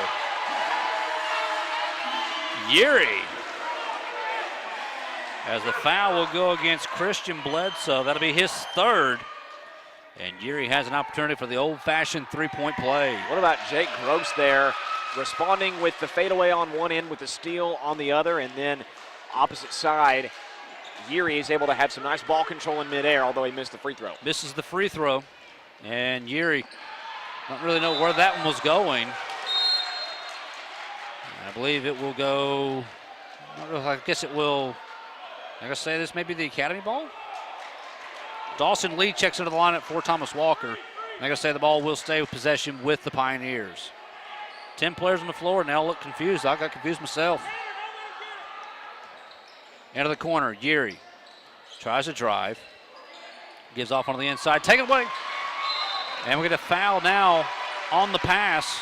Urey. As the foul will go against Christian Bledsoe. That'll be his 3rd. And Urey has an opportunity for the old-fashioned 3-point play. What about Jake Gross there, responding with the fadeaway on one end with the steal on the other, and then opposite side, Urey is able to have some nice ball control in midair, although he missed the free throw. Misses the free throw, and Urey don't really know where that one was going. I believe it will go, I guess it will, I'm going to say this may be the Academy ball. Dawson Lee checks into the lineup for Thomas Walker. I'm going to say the ball will stay with possession with the Pioneers. 10 players on the floor, and they all look confused. I got confused myself. Into the corner, Urey tries to drive. Gives off on the inside, take it away. And we're going to foul now on the pass.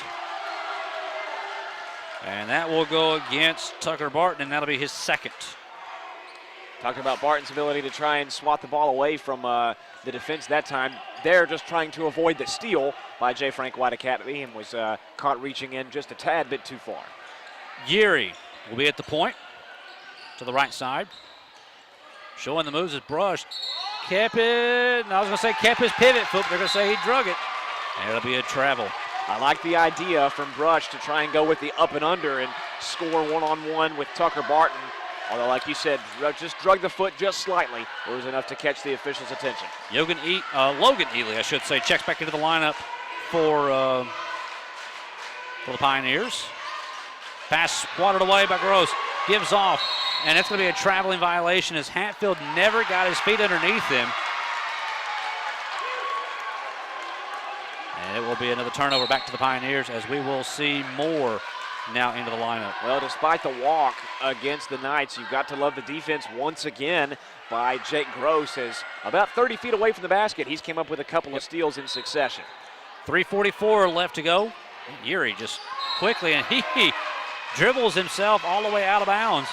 And that will go against Tucker Barton, and that'll be his 2nd. Talking about Barton's ability to try and swat the ball away from the defense that time. They're just trying to avoid the steal by J. Frank White Academy and was caught reaching in just a tad bit too far. Urey will be at the point to the right side. Showing the moves is Brush. Kept it. I was going to say kept his pivot foot, but they're going to say he drug it. And it'll be a travel. I like the idea from Brush to try and go with the up and under and score one-on-one with Tucker Barton. Although, like you said, just drug the foot just slightly. It was enough to catch the official's attention. Logan Ely, I should say, checks back into the lineup for the Pioneers. Pass swatted away by Gross. Gives off, and it's going to be a traveling violation as Hatfield never got his feet underneath him. And it will be another turnover back to the Pioneers as we will see more now into the lineup. Well, despite the walk against the Knights, you've got to love the defense once again by Jake Gross, as about 30 feet away from the basket, he's came up with a couple of steals in succession. 3:44 left to go. Urey just quickly, and he dribbles himself all the way out of bounds.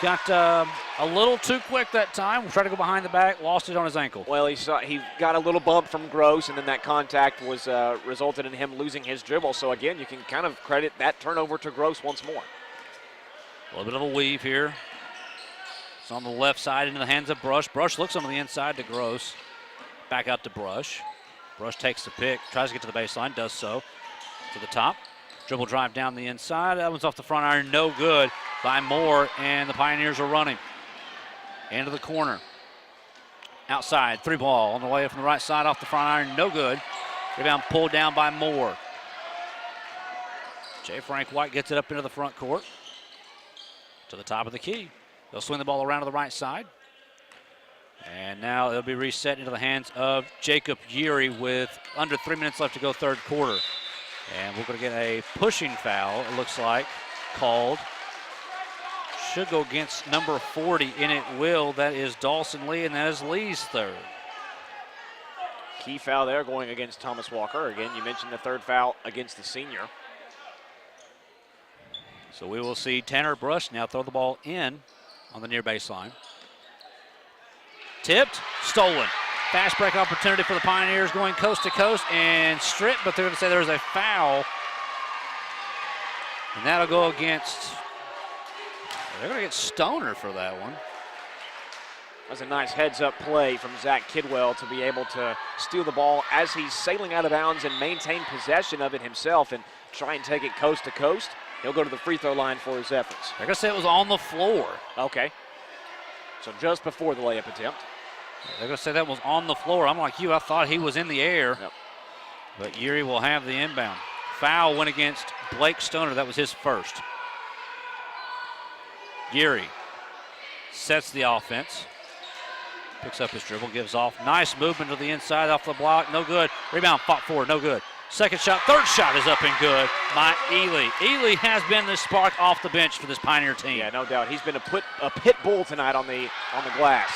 Got a little too quick that time. Tried to go behind the back, lost it on his ankle. Well, he got a little bump from Gross, and then that contact was resulted in him losing his dribble. So again, you can kind of credit that turnover to Gross once more. A little bit of a weave here. It's on the left side into the hands of Brush. Brush looks on the inside to Gross. Back out to Brush. Brush takes the pick, tries to get to the baseline, does so. To the top. Dribble drive down the inside. That one's off the front iron, no good by Moore, and the Pioneers are running. Into the corner. Outside, 3-ball on the way from the right side off the front iron, no good. Rebound pulled down by Moore. J. Frank White gets it up into the front court to the top of the key. They'll swing the ball around to the right side. And now it'll be reset into the hands of Jacob Geary with under 3 minutes left to go third quarter. And we're going to get a pushing foul, it looks like, called. Should go against number 40, and it will. That is Dawson Lee, and that is Lee's third. Key foul there going against Thomas Walker. Again, you mentioned the third foul against the senior. So we will see Tanner Brush now throw the ball in on the near baseline. Tipped, stolen. Fast break opportunity for the Pioneers going coast to coast and stripped, but they're going to say there's a foul. And that'll go against, they're going to get Stoner for that one. That was a nice heads-up play from Zach Kidwell to be able to steal the ball as he's sailing out of bounds and maintain possession of it himself and try and take it coast to coast. He'll go to the free throw line for his efforts. They're going to say it was on the floor. Okay. So just before the layup attempt. They're going to say that was on the floor. I'm like you, I thought he was in the air. Yep. But Geary will have the inbound. Foul went against Blake Stoner. That was his first. Geary sets the offense. Picks up his dribble, gives off. Nice movement to the inside off the block. No good. Rebound fought forward. No good. Second shot. Third shot is up and good by Ely. Ely has been the spark off the bench for this Pioneer team. Yeah, no doubt. He's been a pit bull tonight on the glass.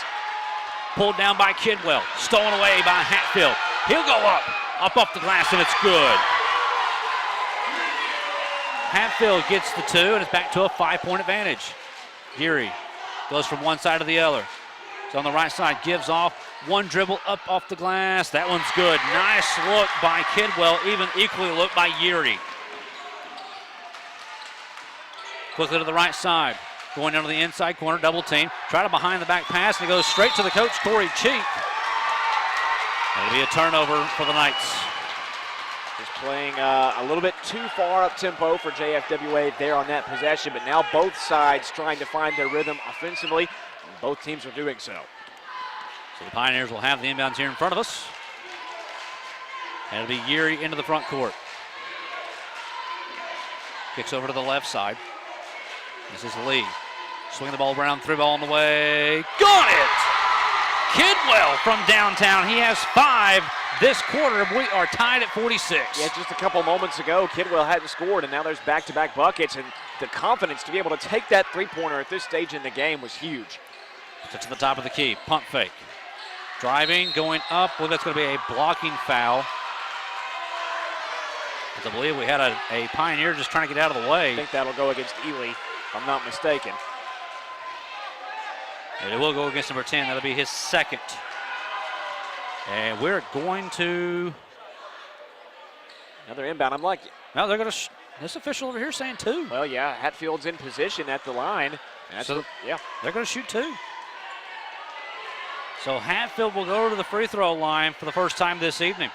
Pulled down by Kidwell. Stolen away by Hatfield. He'll go up off the glass, and it's good. Hatfield gets the two, and it's back to a 5-point advantage. Geary goes from one side to the other. He's on the right side, gives off. One dribble up off the glass. That one's good. Nice look by Kidwell, even equally look by Geary. Quickly to the right side. Going down to the inside corner, double team. Try to behind the back pass, and it goes straight to the coach, Corey Cheek. It'll be a turnover for the Knights. Just playing a little bit too far up tempo for JFWA there on that possession, but now both sides trying to find their rhythm offensively. Both teams are doing so. So the Pioneers will have the inbounds here in front of us. And it'll be Geary into the front court. Kicks over to the left side. This is Lee. Swing the ball around, 3-ball on the way. Got it! Kidwell from downtown. He has 5 this quarter. We are tied at 46. Yeah, just a couple moments ago, Kidwell hadn't scored, and now there's back-to-back buckets, and the confidence to be able to take that three-pointer at this stage in the game was huge. To the top of the key, pump fake. Driving, going up. Well, that's going to be a blocking foul. I believe we had a Pioneer just trying to get out of the way. I think that'll go against Ely, if I'm not mistaken. And it will go against number 10. That'll be his second. And we're going to... Another inbound. I'm like... No, they're going to... This official over here saying 2. Well, yeah, Hatfield's in position at the line. So, yeah. They're going to shoot 2. So Hatfield will go to the free throw line for the first time this evening.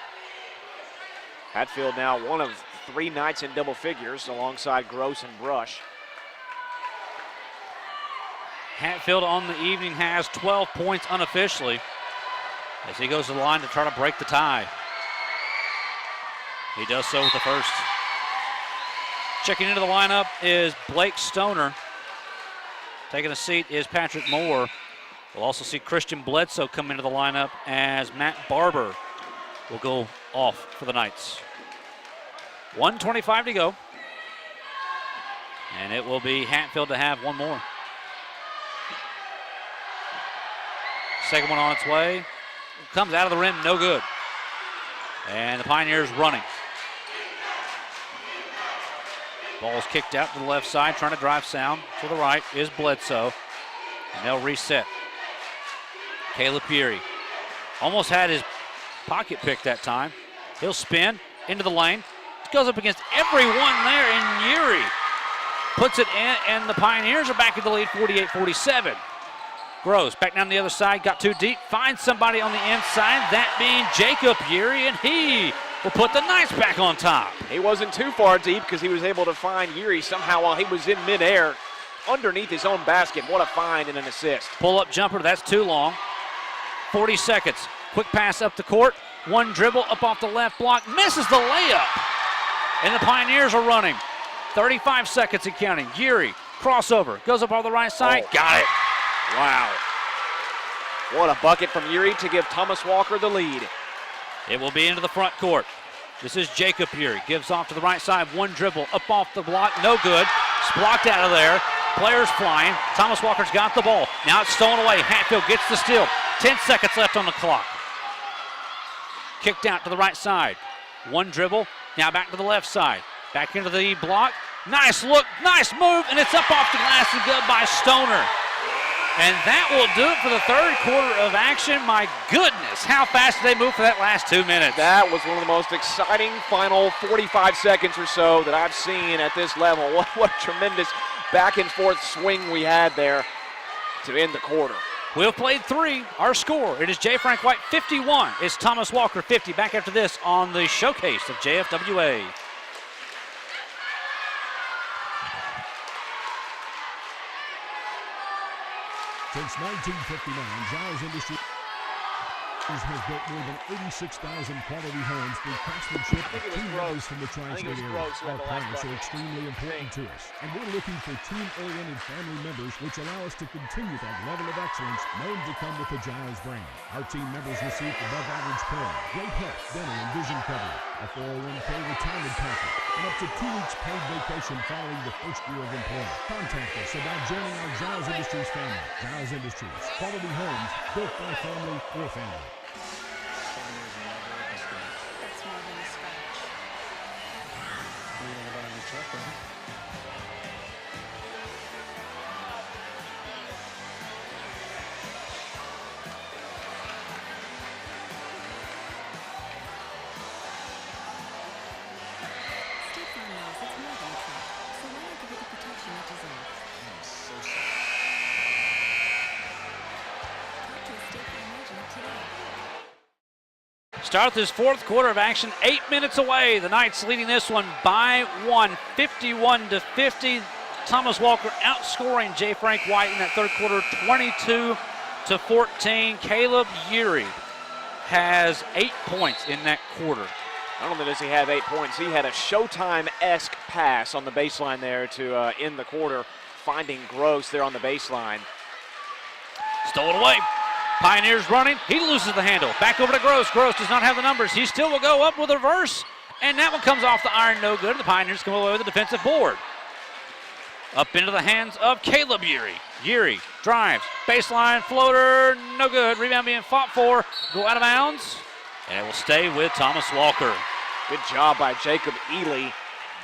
Hatfield now one of 3 Knights in double figures alongside Gross and Brush. Hatfield on the evening has 12 points unofficially as he goes to the line to try to break the tie. He does so with the first. Checking into the lineup is Blake Stoner. Taking a seat is Patrick Moore. We'll also see Christian Bledsoe come into the lineup as Matt Barber will go off for the Knights. 1:25 to go. And it will be Hatfield to have one more. Second one on its way. Comes out of the rim, no good. And the Pioneers running. Ball's kicked out to the left side, trying to drive sound. To the right is Bledsoe. And they'll reset. Caleb Geary almost had his pocket pick that time. He'll spin into the lane. Goes up against everyone there, and Geary puts it in, and the Pioneers are back in the lead, 48-47. Gross back down the other side, got too deep, finds somebody on the inside, that being Jacob Geary, and he will put the Knights back on top. He wasn't too far deep because he was able to find Yuri somehow while he was in midair underneath his own basket. What a find and an assist. Pull-up jumper, that's too long. 40 seconds. Quick pass up the court. One dribble up off the left block. Misses the layup. And the Pioneers are running. 35 seconds and counting. Yuri, crossover. Goes up on the right side. Got it. Wow. What a bucket from Yuri to give Thomas Walker the lead. It will be into the front court. This is Jacob Yuri. Gives off to the right side. One dribble up off the block. No good. It's blocked out of there. Players flying. Thomas Walker's got the ball. Now it's stolen away. Hatfield gets the steal. 10 seconds left on the clock. Kicked out to the right side. One dribble. Now back to the left side. Back into the block. Nice look. Nice move. And it's up off the glass and good by Stoner. And that will do it for the third quarter of action. My goodness, how fast did they move for that last 2 minutes? That was one of the most exciting final 45 seconds or so that I've seen at this level. What a tremendous back and forth swing we had there to end the quarter. We've played 3. Our score, it is J. Frank White 51. It's Thomas Walker 50. Back after this on the showcase of JFWA. Since 1959, Giles Industries has built more than 86,000 quality homes through craftsmanship of team members from the tri-state area. Our partners are extremely important to us, and we're looking for team-oriented family members which allow us to continue that level of excellence known to come with the Giles brand. Our team members receive above-average pay, great health, dental, and vision coverage, a 401k retirement package, and up to 2 weeks paid vacation following the first year of employment. Contact us about joining our Giles Industries family. Giles Industries, quality homes built by family for family. That's more than a scratch. State Farm knows it's more than a truck, so why not give it the protection it deserves? So sorry. Talk to a State Farm agent today. Start this fourth quarter of action, 8 minutes away. The Knights leading this one by 1, 51-50. Thomas Walker outscoring J. Frank White in that third quarter, 22-14. Caleb Yuri has 8 points in that quarter. Not only does he have 8 points, he had a Showtime-esque pass on the baseline there to end the quarter, finding Gross there on the baseline. Stolen away. Pioneers running. He loses the handle. Back over to Gross. Gross does not have the numbers. He still will go up with a reverse. And that one comes off the iron, no good. The Pioneers come away with a defensive board. Up into the hands of Caleb Yuri. Yuri drives. Baseline floater. No good. Rebound being fought for. Go out of bounds. And it will stay with Thomas Walker. Good job by Jacob Ely,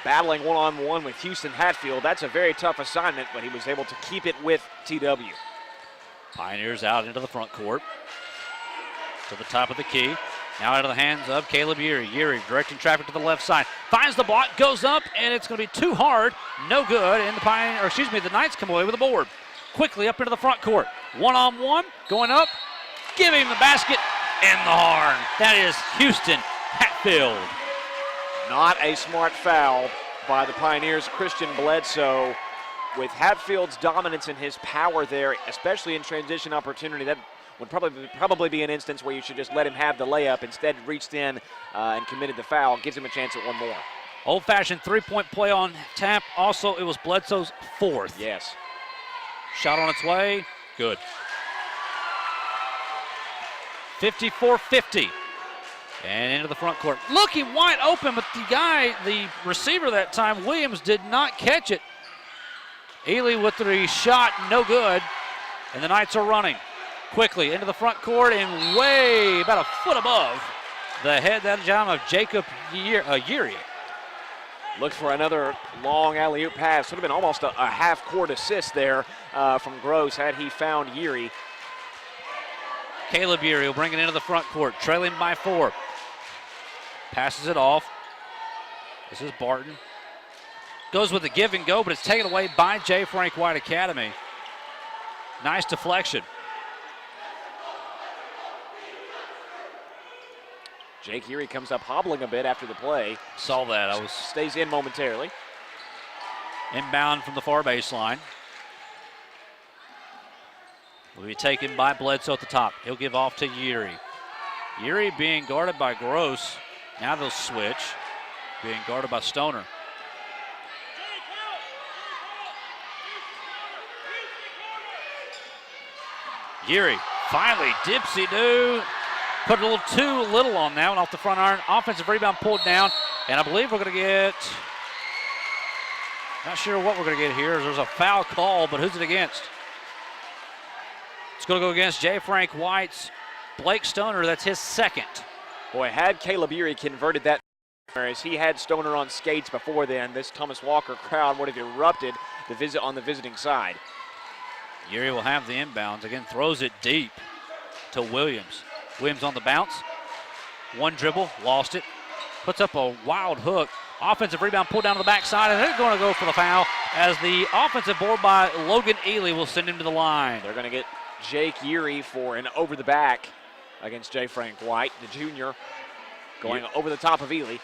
battling one-on-one with Houston Hatfield. That's a very tough assignment, but he was able to keep it with TW. Pioneers out into the front court. To the top of the key. Now out of the hands of Caleb Yuri. Yuri directing traffic to the left side. Finds the block, goes up, and it's going to be too hard. No good. And the Knights come away with the board. Quickly up into the front court. One-on-one, going up, giving him the basket and the horn. That is Houston Hatfield. Not a smart foul by the Pioneers' Christian Bledsoe. With Hatfield's dominance and his power there, especially in transition opportunity, that would probably be an instance where you should just let him have the layup. Instead, reached in and committed the foul. Gives him a chance at one more. Old-fashioned three-point play on tap. Also, it was Bledsoe's 4th. Yes. Shot on its way. Good. 54-50. And into the front court. Looking wide open, but the receiver that time, Williams, did not catch it. Ely with the shot, no good. And the Knights are running quickly into the front court and way about a foot above the head that time of Jacob Yuri. Looked for another long alley-oop pass. Would have been almost a half-court assist there from Gross had he found Yuri. Caleb Yuri will bring it into the front court, trailing by 4. Passes it off. This is Barton. Goes with the give and go, but it's taken away by J. Frank White Academy. Nice deflection. Jake Erie comes up hobbling a bit after the play. Saw that. Stays in momentarily. Inbound from the far baseline. Will be taken by Bledsoe at the top. He'll give off to Erie. Erie being guarded by Gross. Now they'll switch. Being guarded by Stoner. Erie finally dipsy-do. Put a little too little on that one off the front iron. Offensive rebound pulled down. And I believe we're going to get, not sure what we're going to get here. There's a foul call, but who's it against? It's going to go against J. Frank White's Blake Stoner. That's his second. Boy, had Caleb Erie converted that, as he had Stoner on skates before then, this Thomas Walker crowd would have erupted on the visiting side. Erie will have the inbounds. Again, throws it deep to Williams. Williams on the bounce. One dribble, lost it. Puts up a wild hook. Offensive rebound pulled down to the backside, and they're going to go for the foul as the offensive board by Logan Ely will send him to the line. They're going to get Jake Erie for an over the back against J. Frank White, the junior, going over the top of Ely.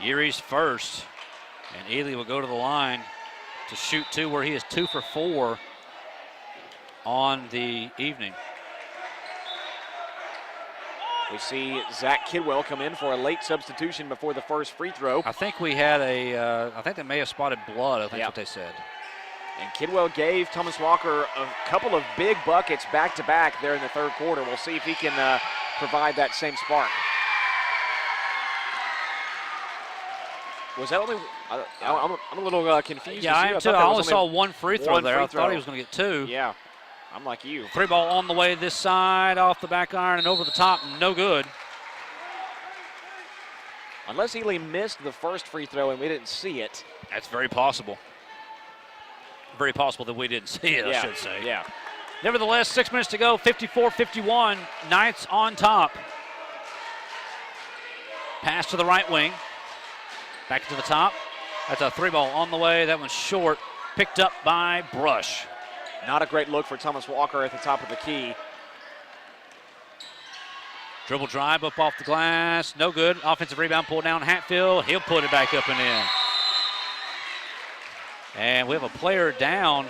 Erie's first, and Ely will go to the line to shoot two, where he is 2 for 4 on the evening. We see Zach Kidwell come in for a late substitution before the first free throw. I think we had I think they may have spotted blood, I think that's what they said. And Kidwell gave Thomas Walker a couple of big buckets back-to-back there in the third quarter. We'll see if he can provide that same spark. Was that only, I'm a little confused. Yeah, I am too. I only saw one free throw there. I thought he was going to get 2. Yeah, I'm like you. 3 ball on the way this side, off the back iron and over the top, no good. Unless Ely missed the first free throw and we didn't see it. That's very possible. Very possible that we didn't see it, I should say. Yeah. Nevertheless, 6 minutes to go, 54-51. Knights on top. Pass to the right wing. Back to the top. That's a 3 ball on the way. That one's short. Picked up by Brush. Not a great look for Thomas Walker at the top of the key. Dribble drive up off the glass. No good. Offensive rebound pulled down Hatfield. He'll put it back up and in. And we have a player down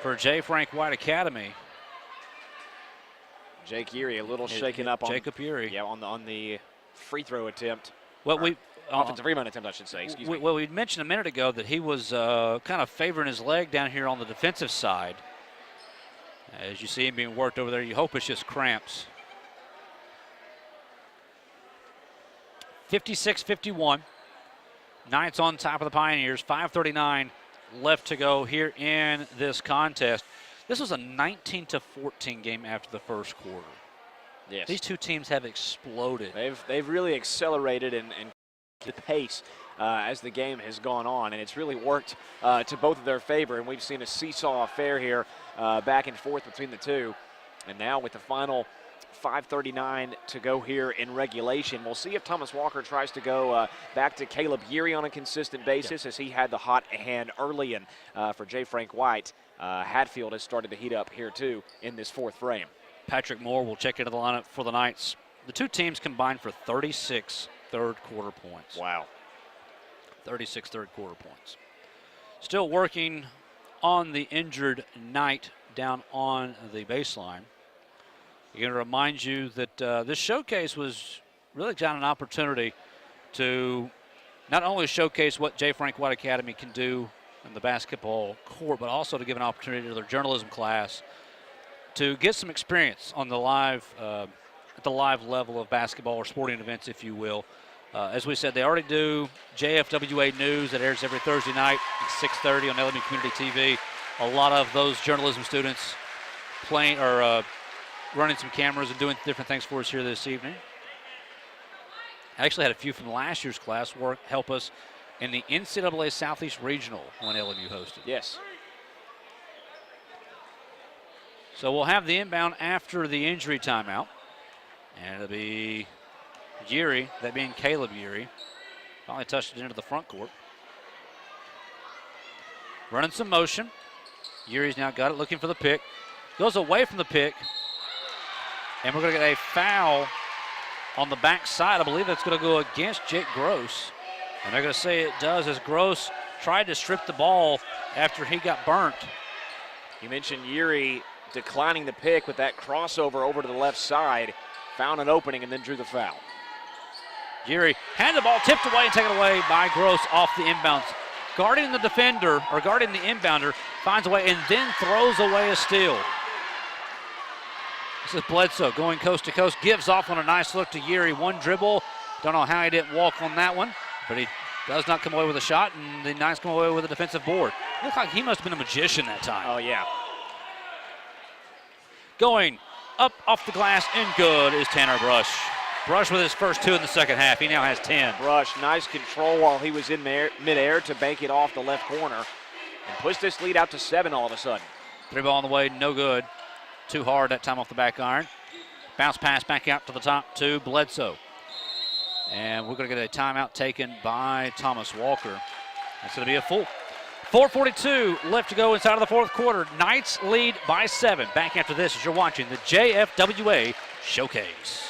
for J. Frank White Academy. Jake Erie a little shaken up on Jacob Erie. Yeah, on the free throw attempt. Well, offensive rebound attempt, I should say. Excuse me. Well, we mentioned a minute ago that he was kind of favoring his leg down here on the defensive side. As you see him being worked over there, you hope it's just cramps. 56-51. Knights on top of the Pioneers. 5:39 left to go here in this contest. This was a 19-14 game after the first quarter. Yes. These two teams have exploded. They've really accelerated and the pace as the game has gone on, and it's really worked to both of their favor. And we've seen a seesaw affair here back and forth between the two. And now with the final 5:39 to go here in regulation, we'll see if Thomas Walker tries to go back to Caleb Erie on a consistent basis, as he had the hot hand early. And for J. Frank White, Hatfield has started to heat up here too in this fourth frame. Patrick Moore will check into the lineup for the Knights. The two teams combined for 36 third quarter points. Wow. 36 third quarter points. Still working on the injured Knight down on the baseline. I'm going to remind you that this showcase was really kind of an opportunity to not only showcase what J. Frank White Academy can do in the basketball court, but also to give an opportunity to their journalism class to get some experience on the live, at the live level of basketball or sporting events, if you will. As we said, they already do JFWA News that airs every Thursday night at 6:30 on LMU Community TV. A lot of those journalism students playing or running some cameras and doing different things for us here this evening. I actually had a few from last year's class help us in the NCAA Southeast Regional when LMU hosted. Yes. So we'll have the inbound after the injury timeout. And it'll be Erie, that being Caleb Erie. Finally touched it into the front court. Running some motion. Erie's now got it, looking for the pick. Goes away from the pick. And we're going to get a foul on the backside. I believe that's going to go against Jake Gross. And they're going to say it does, as Gross tried to strip the ball after he got burnt. You mentioned Yuri declining the pick with that crossover over to the left side, found an opening and then drew the foul. Yuri had the ball tipped away and taken away by Gross off the inbounds. Guarding the defender, or guarding the inbounder, finds a way and then throws away a steal. This is Bledsoe going coast to coast, gives off on a nice look to Yuri. One dribble. Don't know how he didn't walk on that one, but he does not come away with a shot, and the Knights come away with a defensive board. Looked like he must have been a magician that time. Oh, yeah. Going up off the glass and good is Tanner Brush. Brush with his first 2 in the second half. He now has 10. Brush, nice control while he was in midair to bank it off the left corner and push this lead out to 7 all of a sudden. 3 ball on the way, no good. Too hard that time off the back iron. Bounce pass back out to the top to Bledsoe. And we're going to get a timeout taken by Thomas Walker. That's going to be a full. 4:42 left to go inside of the fourth quarter. Knights lead by 7. Back after this as you're watching the JFWA Showcase.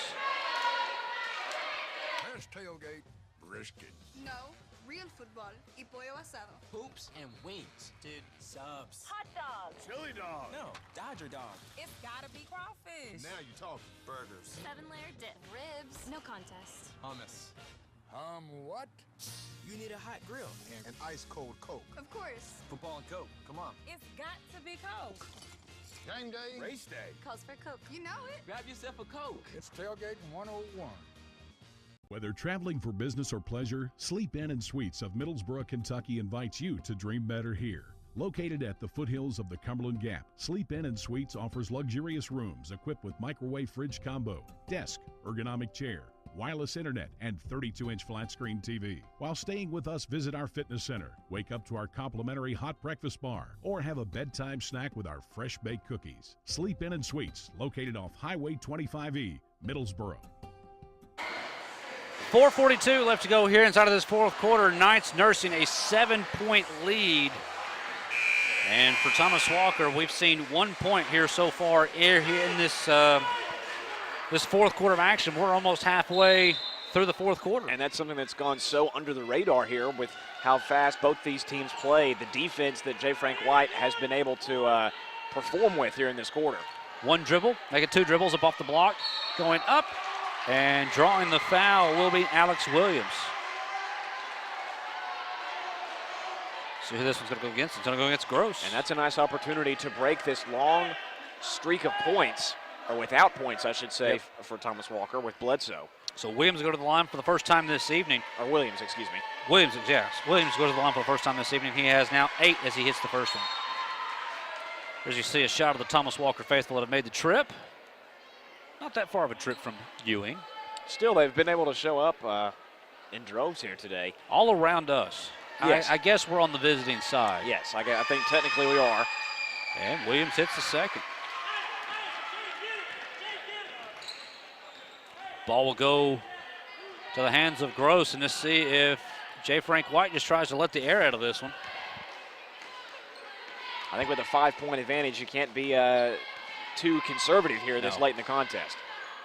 There's tailgate brisket. No, real football y pollo asado. Hoops and wings. Dude, subs. Hot dogs. Chili dog. No, Dodger dog. It's gotta be crawfish. Now you talking. Burgers. 7-layer dip. Ribs. No contest. Hummus. What? You need a hot grill. And ice cold Coke. Of course. Football and Coke. Come on. It's got to be Coke. Game day. Race day. Calls for Coke. You know it. Grab yourself a Coke. It's tailgate 101. Whether traveling for business or pleasure, Sleep Inn and Suites of Middlesboro, Kentucky invites you to dream better here. Located at the foothills of the Cumberland Gap, Sleep Inn and Suites offers luxurious rooms equipped with microwave fridge combo, desk, ergonomic chair, wireless internet, and 32-inch flat-screen TV. While staying with us, visit our fitness center, wake up to our complimentary hot breakfast bar, or have a bedtime snack with our fresh-baked cookies. Sleep Inn and Suites, located off Highway 25E, Middlesboro. 4:42 left to go here inside of this fourth quarter. Knights nursing a 7-point lead. And for Thomas Walker, we've seen 1 point here so far here in this this fourth quarter of action. We're almost halfway through the fourth quarter. And that's something that's gone so under the radar here with how fast both these teams play. The defense that J. Frank White has been able to perform with here in this quarter. One dribble, making 2 dribbles up off the block, going up, and drawing the foul will be Alex Williams. See who this one's going to go against. It's going to go against Gross. And that's a nice opportunity to break this long streak of points, or without points, I should say, for Thomas Walker with Bledsoe. So Williams go to the line for the first time this evening. Or Williams, excuse me. Williams, yes. Williams goes to the line for the first time this evening. He has now 8 as he hits the first one. As you see, a shot of the Thomas Walker faithful that have made the trip. Not that far of a trip from Ewing. Still, they've been able to show up in droves here today. All around us. Yes. I guess we're on the visiting side. Yes, I think technically we are. And Williams hits the second. Ball will go to the hands of Gross, and let's see if J. Frank White just tries to let the air out of this one. I think with a 5-point advantage, you can't be too conservative here this late in the contest.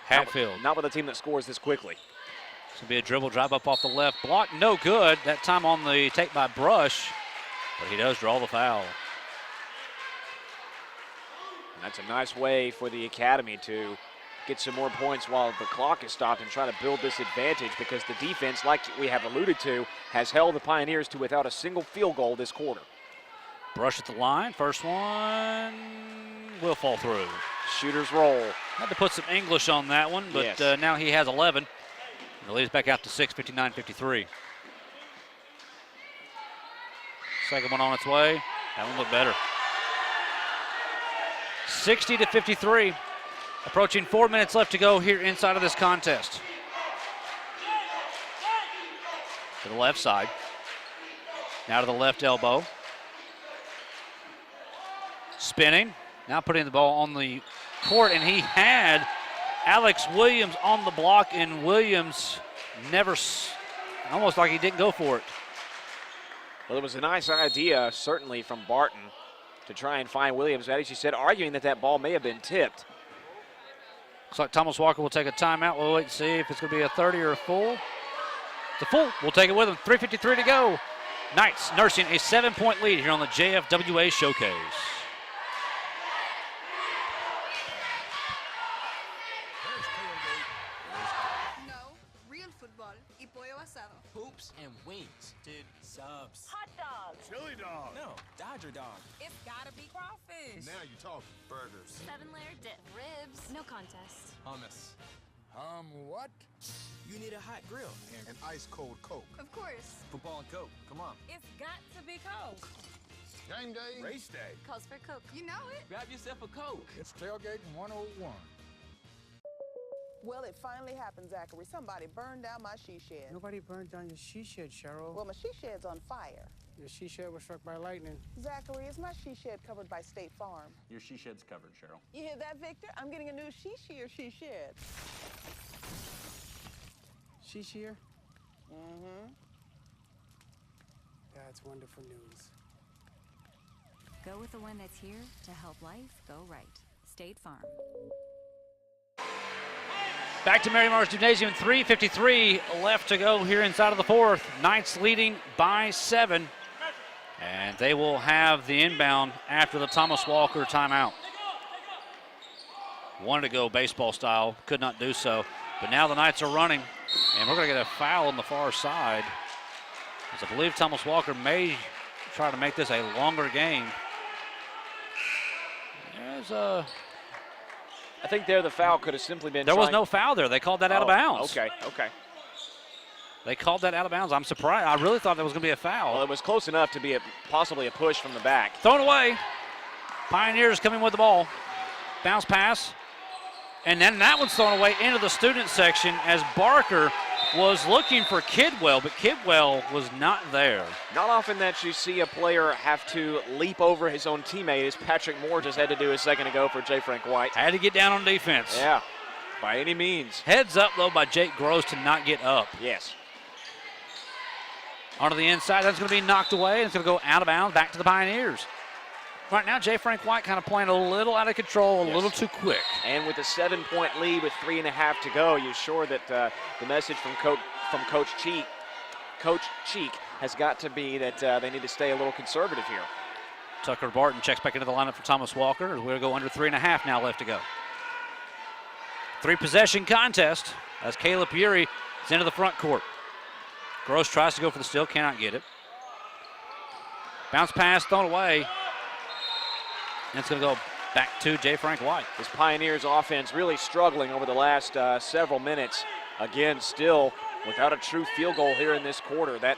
Hatfield. Not with a team that scores this quickly. This will be a dribble drive up off the left block. No good. That time on the take by Brush, but he does draw the foul. And that's a nice way for the Academy to get some more points while the clock is stopped and try to build this advantage, because the defense, like we have alluded to, has held the Pioneers to without a single field goal this quarter. Brush at the line. First one will fall through. Shooters roll. Had to put some English on that one, but now he has 11. And the lead is back out to 6, 59-53. Second one on its way. That one looked better. 60-53. Approaching 4 minutes left to go here inside of this contest. To the left side. Now to the left elbow. Spinning. Now putting the ball on the court, and he had Alex Williams on the block, and Williams never, almost like he didn't go for it. Well, it was a nice idea, certainly from Barton, to try and find Williams. As you said, arguing that that ball may have been tipped. Looks like Thomas Walker will take a timeout. We'll wait and see if it's going to be a 30 or a full. It's a full. We'll take it with him. 3:53 to go. Knights nursing a 7-point lead here on the JFWA Showcase. No, real football y pollo asado. Hoops and wings. Dude, subs. Hot dog. Chili dog. No, Dodger dog. It's gotta be crawfish. Now you're talking. Burgers. 7-layer dip. Ribs. No contest. Hummus. What? You need a hot grill. And an ice cold Coke. Of course. Football and Coke. Come on. It's got to be Coke. Game day. Race day. Calls for Coke. You know it. Grab yourself a Coke. It's tailgating 101. Well, it finally happened, Zachary. Somebody burned down my she shed. Nobody burned down your she shed, Cheryl. Well, my she shed's on fire. Your she shed was struck by lightning. Zachary, is my she shed covered by State Farm? Your she shed's covered, Cheryl. You hear that, Victor? I'm getting a new she shed. She shear? Mm-hmm. That's wonderful news. Go with the one that's here to help life go right. State Farm. Back to Mary Mars Gymnasium, 3:53 left to go here inside of the fourth. Knights leading by 7. And they will have the inbound after the Thomas Walker timeout. Wanted to go baseball style, could not do so. But now the Knights are running, and we're going to get a foul on the far side. As I believe Thomas Walker may try to make this a longer game. There's a... I think there the foul could have simply been. There was no foul there. They called that out of bounds. Okay. They called that out of bounds. I'm surprised. I really thought there was going to be a foul. Well, it was close enough to be possibly a push from the back. Thrown away. Pioneers coming with the ball. Bounce pass. And then that one's thrown away into the student section as Barker was looking for Kidwell, but Kidwell was not there. Not often that you see a player have to leap over his own teammate, as Patrick Moore just had to do a second ago for J. Frank White. Had to get down on defense. Yeah, by any means. Heads up, though, by Jake Gross to not get up. Yes. Onto the inside. That's going to be knocked away. It's going to go out of bounds back to the Pioneers. Right now, J. Frank White kind of playing a little out of control, a little too quick. And with a 7-point lead with 3.5 to go, you're sure that the message from Coach Cheek has got to be that they need to stay a little conservative here. Tucker Barton checks back into the lineup for Thomas Walker. We're going to go under 3.5 now left to go. 3-possession contest as Caleb Urey is into the front court. Gross tries to go for the steal, cannot get it. Bounce pass thrown away. And it's going to go back to J. Frank White. This Pioneers offense really struggling over the last several minutes. Again, still without a true field goal here in this quarter. That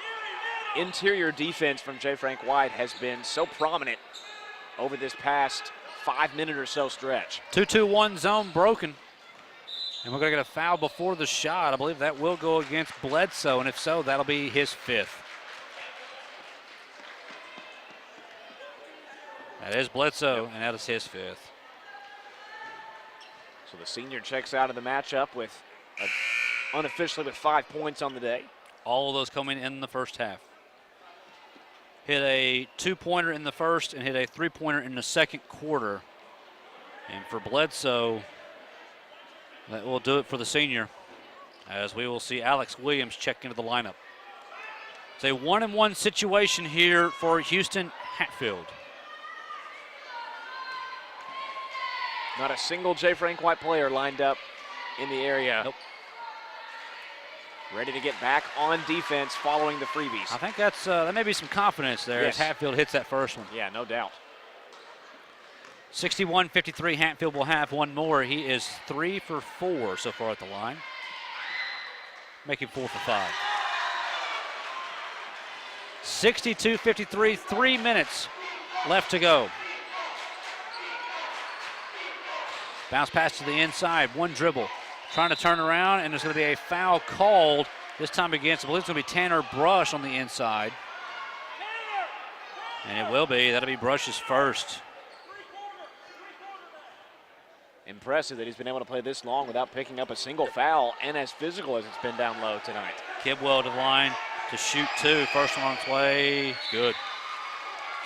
interior defense from J. Frank White has been so prominent over this past 5-minute or so stretch. 2-2-1 zone broken. And we're going to get a foul before the shot. I believe that will go against Bledsoe, and if so, that'll be his 5th. That is Bledsoe, and that is his 5th. So the senior checks out of the matchup with unofficially with 5 points on the day. All of those coming in the first half. Hit a 2-pointer in the first and hit a 3-pointer in the second quarter. And for Bledsoe, that will do it for the senior, as we will see Alex Williams check into the lineup. It's a 1-and-1 situation here for Houston Hatfield. Not a single J. Frank White player lined up in the area. Nope. Ready to get back on defense following the freebies. I think that's that may be some confidence there as Hatfield hits that first one. Yeah, no doubt. 61-53, Hatfield will have one more. He is 3 for 4 so far at the line. Making 4 for 5. 62-53, 3 minutes left to go. Bounce pass to the inside, one dribble. Trying to turn around, and there's going to be a foul called, this time against, I believe it's going to be Tanner Brush on the inside. And it will be, that'll be Brush's first. Impressive that he's been able to play this long without picking up a single foul, and as physical as it's been down low tonight. Kidwell to the line to shoot 2. First one on its way, good.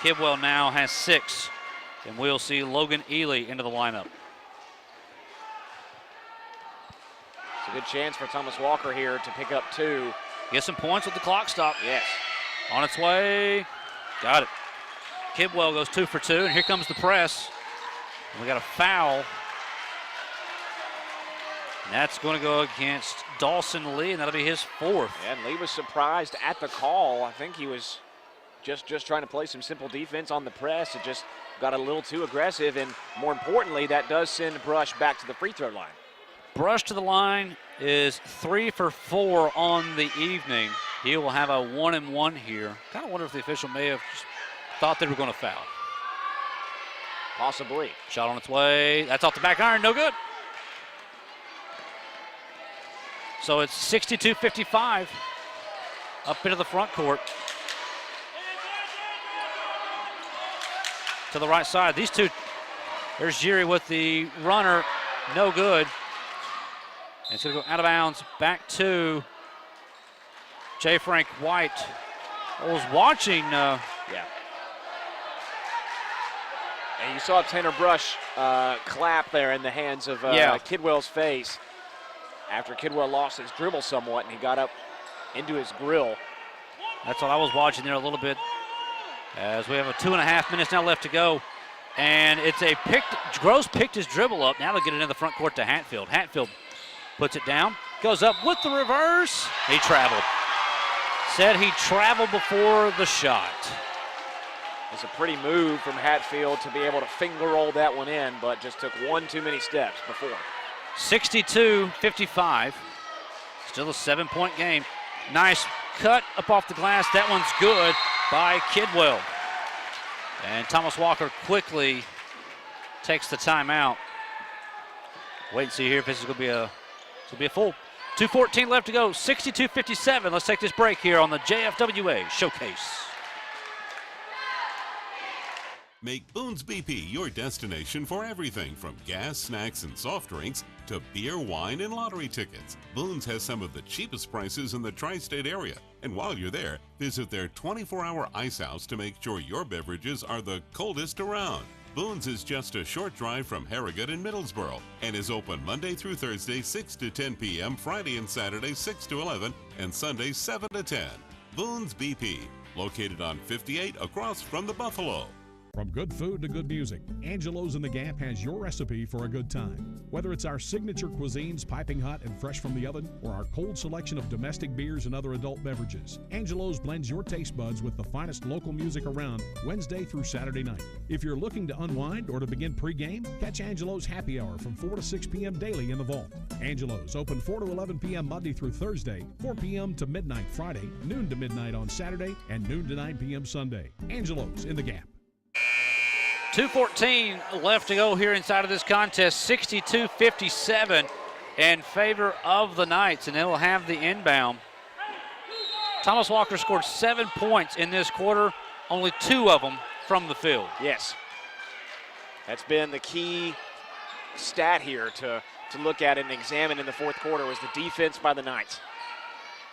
Kidwell now has 6, and we'll see Logan Ely into the lineup. It's a good chance for Thomas Walker here to pick up 2. Get some points with the clock stop. Yes. On its way. Got it. Kidwell goes 2 for 2, and here comes the press. We got a foul. And that's going to go against Dawson Lee, and that'll be his 4th. Yeah, and Lee was surprised at the call. I think he was just trying to play some simple defense on the press. It just got a little too aggressive, and more importantly, that does send Brush back to the free throw line. Brush to the line is 3 for 4 on the evening. He will have a 1-and-1 here. Kind of wonder if the official may have just thought they were going to foul. Possibly. Shot on its way. That's off the back iron. No good. So it's 62-55 up into the front court. To the right side. These two, there's Jiri with the runner. No good. And it's going to go out of bounds back to J. Frank White. I was watching. Yeah. And you saw Tanner Brush clap there in the hands of Kidwell's face after Kidwell lost his dribble somewhat and he got up into his grill. That's what I was watching there a little bit as we have 2.5 minutes now left to go. And it's a Gross picked his dribble up. Now they'll get it in the front court to Hatfield. Hatfield puts it down, goes up with the reverse. He traveled. Said he traveled before the shot. It's a pretty move from Hatfield to be able to finger roll that one in, but just took one too many steps before. 62-55. Still a 7-point game. Nice cut up off the glass. That one's good by Kidwell. And Thomas Walker quickly takes the timeout. Wait and see here if this is going to be a full. 2:14 left to go. 62-57. Let's take this break here on the JFWA Showcase. Make Boone's BP your destination for everything from gas, snacks, and soft drinks to beer, wine, and lottery tickets. Boone's has some of the cheapest prices in the tri-state area. And while you're there, visit their 24-hour ice house to make sure your beverages are the coldest around. Boone's is just a short drive from Harrogate and Middlesboro and is open Monday through Thursday 6 to 10 p.m., Friday and Saturday 6 to 11, and Sunday 7 to 10. Boone's BP, located on 58 across from the Buffalo. From good food to good music, Angelo's in the Gap has your recipe for a good time. Whether it's our signature cuisines, piping hot and fresh from the oven, or our cold selection of domestic beers and other adult beverages, Angelo's blends your taste buds with the finest local music around Wednesday through Saturday night. If you're looking to unwind or to begin pregame, catch Angelo's Happy Hour from 4 to 6 p.m. daily in the vault. Angelo's open 4 to 11 p.m. Monday through Thursday, 4 p.m. to midnight Friday, noon to midnight on Saturday, and noon to 9 p.m. Sunday. Angelo's in the Gap. 2:14 left to go here inside of this contest. 62-57 in favor of the Knights, and they will have the inbound. Thomas Walker scored 7 points in this quarter, only 2 of them from the field. Yes. That's been the key stat here to look at and examine in the fourth quarter was the defense by the Knights.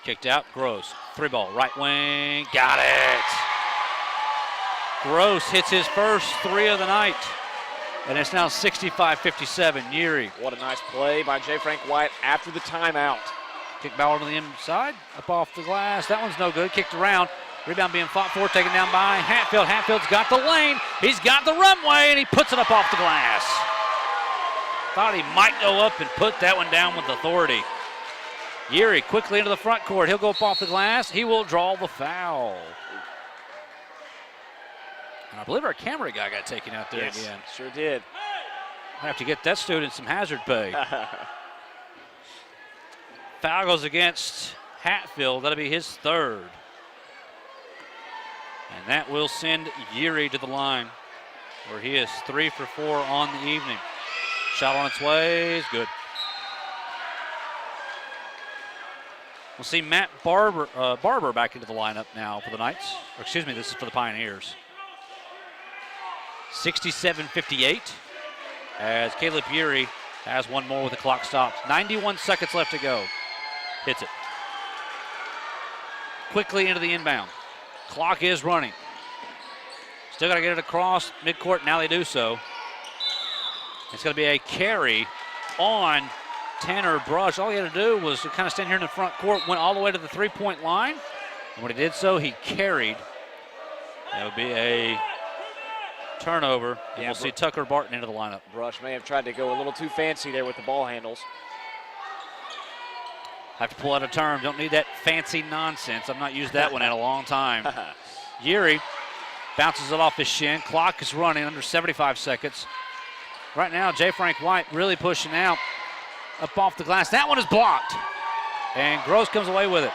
Kicked out, Gross. 3-ball, right wing, got it. Gross hits his first 3 of the night, and it's now 65-57. Yuri. What a nice play by J. Frank White after the timeout. Kick ball to the inside, up off the glass. That one's no good. Kicked around. Rebound being fought for, taken down by Hatfield. Hatfield's got the lane. He's got the runway, and he puts it up off the glass. Thought he might go up and put that one down with authority. Yuri quickly into the front court. He'll go up off the glass. He will draw the foul. And I believe our camera guy got taken out there again. Sure did. I have to get that student some hazard pay. Foul goes against Hatfield. That'll be his 3rd. And that will send Yuri to the line, where he is 3 for 4 on the evening. Shot on its way is good. We'll see Matt Barber back into the lineup now for the Knights. Or excuse me, this is for the Pioneers. 67-58 as Caleb Yuri has one more with the clock stopped. 91 seconds left to go. Hits it. Quickly into the inbound. Clock is running. Still got to get it across midcourt. Now they do so. It's going to be a carry on Tanner Brush, all he had to do was to kind of stand here in the front court, went all the way to the three-point line. And when he did so, he carried. That would be a turnover. And we'll see Tucker Barton into the lineup. Brush may have tried to go a little too fancy there with the ball handles. Have to pull out a term. Don't need that fancy nonsense. I've not used that one in a long time. Geary bounces it off his shin. Clock is running under 75 seconds. Right now, J. Frank White really pushing out up off the glass. That one is blocked. And Gross comes away with it.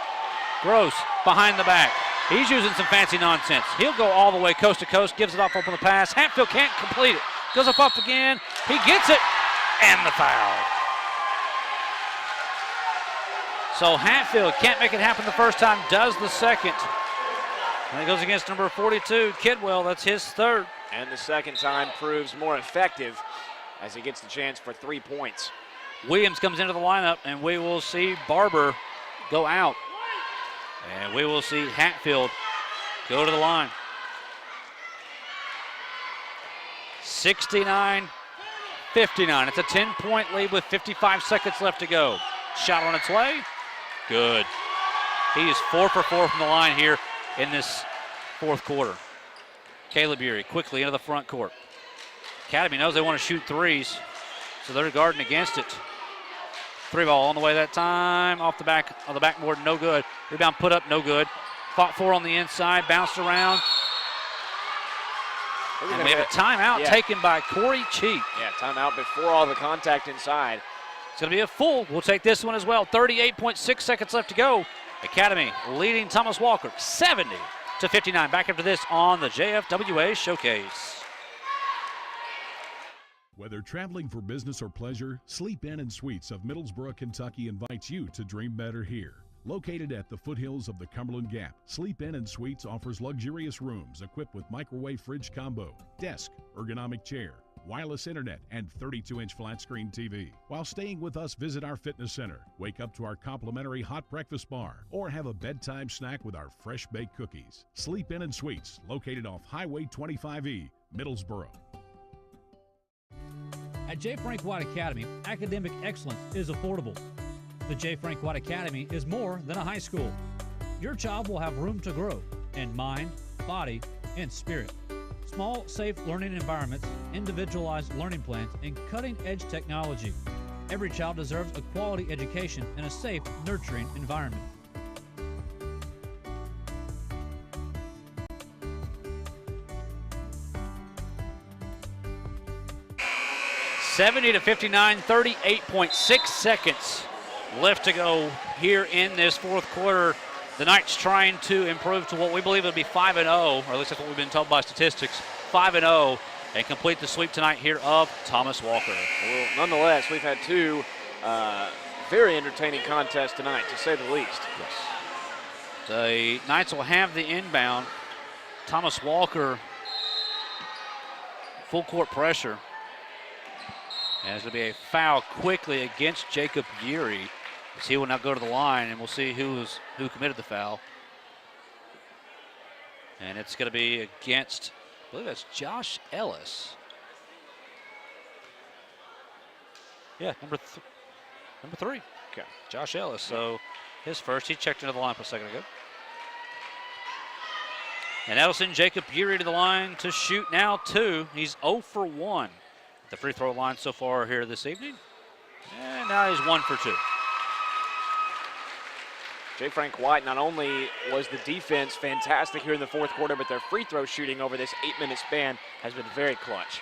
Gross behind the back. He's using some fancy nonsense. He'll go all the way coast to coast, gives it off up on the pass. Hatfield can't complete it. Goes up again. He gets it, and the foul. So Hatfield can't make it happen the first time, does the second. And it goes against number 42, Kidwell. That's his third. And the second time proves more effective as he gets the chance for 3 points. Williams comes into the lineup, and we will see Barber go out. And we will see Hatfield go to the line. 69-59. It's a 10-point lead with 55 seconds left to go. Shot on its way. Good. He is 4 for 4 from the line here in this fourth quarter. Caleb Urey quickly into the front court. Academy knows they want to shoot threes, so they're guarding against it. Three ball on the way that time. Off the back of the backboard, no good. Rebound put up, no good. Fought for on the inside, bounced around. And we have a timeout taken by Corey Cheek. Yeah, timeout before all the contact inside. It's going to be a full. We'll take this one as well. 38.6 seconds left to go. Academy leading Thomas Walker 70-59. Back after this on the JFWA Showcase. Whether traveling for business or pleasure, Sleep Inn and Suites of Middlesboro, Kentucky invites you to dream better here. Located at the foothills of the Cumberland Gap, Sleep Inn and Suites offers luxurious rooms equipped with microwave fridge combo, desk, ergonomic chair, wireless internet, and 32-inch flat-screen TV. While staying with us, visit our fitness center, wake up to our complimentary hot breakfast bar, or have a bedtime snack with our fresh-baked cookies. Sleep Inn and Suites, located off Highway 25E, Middlesboro. At J. Frank White Academy, academic excellence is affordable. The J. Frank White Academy is more than a high school. Your child will have room to grow in mind, body, and spirit. Small, safe learning environments, individualized learning plans, and cutting-edge technology. Every child deserves a quality education in a safe, nurturing environment. 70-59, 38.6 seconds left to go here in this fourth quarter. The Knights trying to improve to what we believe will be 5-0, or at least that's what we've been told by statistics, 5-0, and complete the sweep tonight here of Thomas Walker. Well, nonetheless, we've had two very entertaining contests tonight, to say the least. Yes. The Knights will have the inbound. Thomas Walker, full court pressure. And it's going to be a foul quickly against Jacob Geary, as he will now go to the line, and we'll see who committed the foul. And it's going to be against, I believe that's Josh Ellis. Yeah, number 3. Okay. Josh Ellis. So his first. He checked into the line a second ago. And that'll send Jacob Geary to the line to shoot now 2. He's 0 for 1. The free throw line so far here this evening. And now he's 1 for 2. J. Frank White, not only was the defense fantastic here in the fourth quarter, but their free throw shooting over this 8-minute span has been very clutch.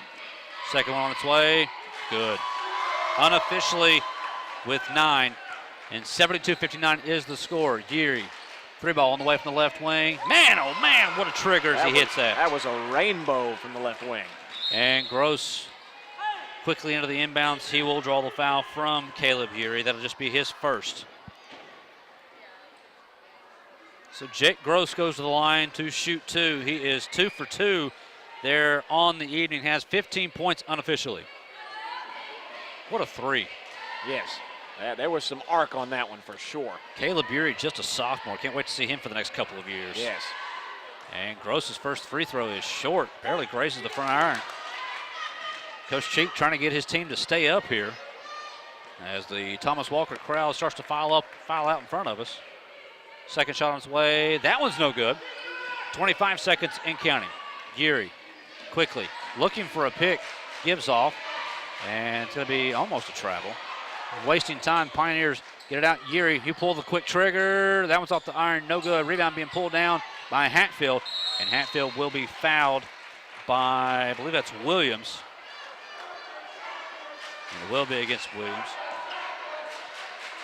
Second one on its way. Good. Unofficially with 9. And 72-59 is the score. Geary, 3 ball on the way from the left wing. Man, oh man, what a trigger as he hits that. That was a rainbow from the left wing. And Gross quickly into the inbounds. He will draw the foul from Caleb Geary. That'll just be his first. So Jake Gross goes to the line to shoot 2. He is 2 for 2 there on the evening. Has 15 points unofficially. What a 3. Yes, there was some arc on that one for sure. Caleb Geary, just a sophomore. Can't wait to see him for the next couple of years. Yes. And Gross's first free throw is short. Barely grazes the front iron. Coach Cheek trying to get his team to stay up here. as the Thomas Walker crowd starts to file out in front of us. Second shot on its way. That one's no good. 25 seconds in counting. Geary quickly looking for a pick. Gives off. And it's going to be almost a travel. Wasting time. Pioneers get it out. Geary, he pulled the quick trigger. That one's off the iron. No good. Rebound being pulled down by Hatfield. And Hatfield will be fouled by, I believe that's Williams. And it will be against Williams.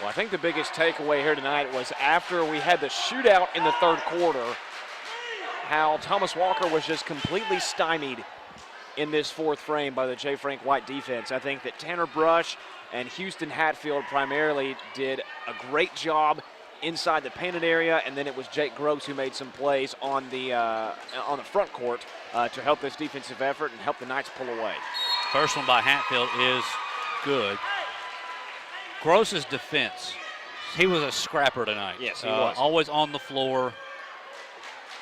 Well, I think the biggest takeaway here tonight was after we had the shootout in the third quarter, how Thomas Walker was just completely stymied in this fourth frame by the J. Frank White defense. I think that Tanner Brush and Houston Hatfield primarily did a great job inside the painted area, and then it was Jake Gross who made some plays on the front court to help this defensive effort and help the Knights pull away. First one by Hatfield is good. Gross's defense, he was a scrapper tonight. Yes, he was. Always on the floor,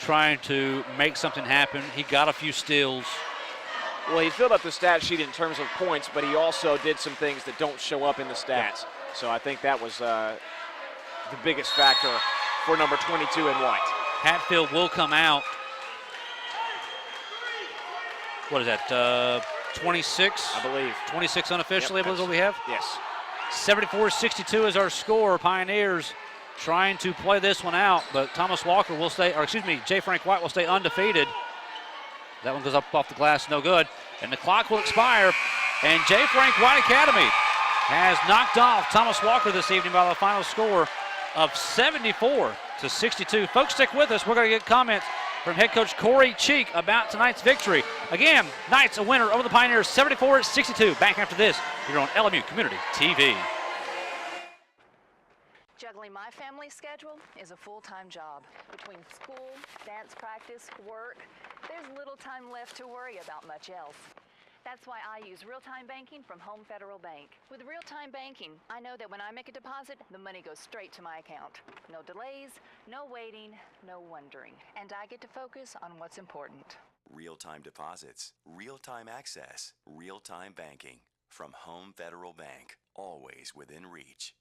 trying to make something happen. He got a few steals. Well, he filled up the stat sheet in terms of points, but he also did some things that don't show up in the stats. So I think that was the biggest factor for number 22 in White. Hatfield will come out. What is that, 26? I believe. 26 unofficially, Yep, I believe is what we have? Yes. 74-62 is our score. Pioneers trying to play this one out, but Thomas Walker will stay, or excuse me, J. Frank White will stay undefeated. That one goes up off the glass, no good. And the clock will expire, and J. Frank White Academy has knocked off Thomas Walker this evening by the final score of 74-62. Folks, stick with us. We're going to get comments from head coach Corey Cheek about tonight's victory. Again, Knights a winner over the Pioneers, 74-62. Back after this, here on LMU Community TV. Juggling my family schedule is a full-time job. Between school, dance practice, work, there's little time left to worry about much else. That's why I use real-time banking from Home Federal Bank. With real-time banking, I know that when I make a deposit, the money goes straight to my account. No delays, no waiting, no wondering. And I get to focus on what's important. Real-time deposits, real-time access, real-time banking. From Home Federal Bank, always within reach.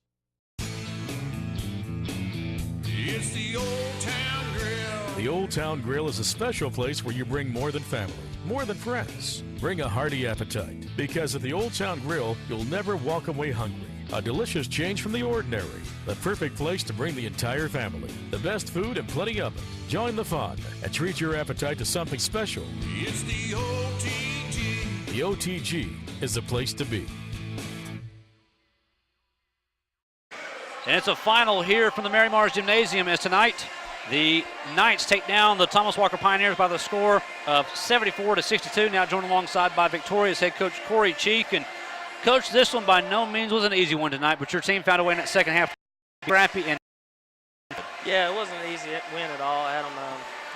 It's the Old Town Grill. The Old Town Grill is a special place where you bring more than family, more than friends. Bring a hearty appetite, because at the Old Town Grill, you'll never walk away hungry. A delicious change from the ordinary. The perfect place to bring the entire family. The best food and plenty of it. Join the fun and treat your appetite to something special. It's the OTG. The OTG is the place to be. And it's a final here from the Mary Mars Gymnasium as tonight the Knights take down the Thomas Walker Pioneers by the score of 74-62. Now joined alongside by Victoria's head coach Corey Cheek. And coach, this one by no means was an easy one tonight, but your team found a way in that second half. Scrappy and yeah, it wasn't an easy win at all, Adam.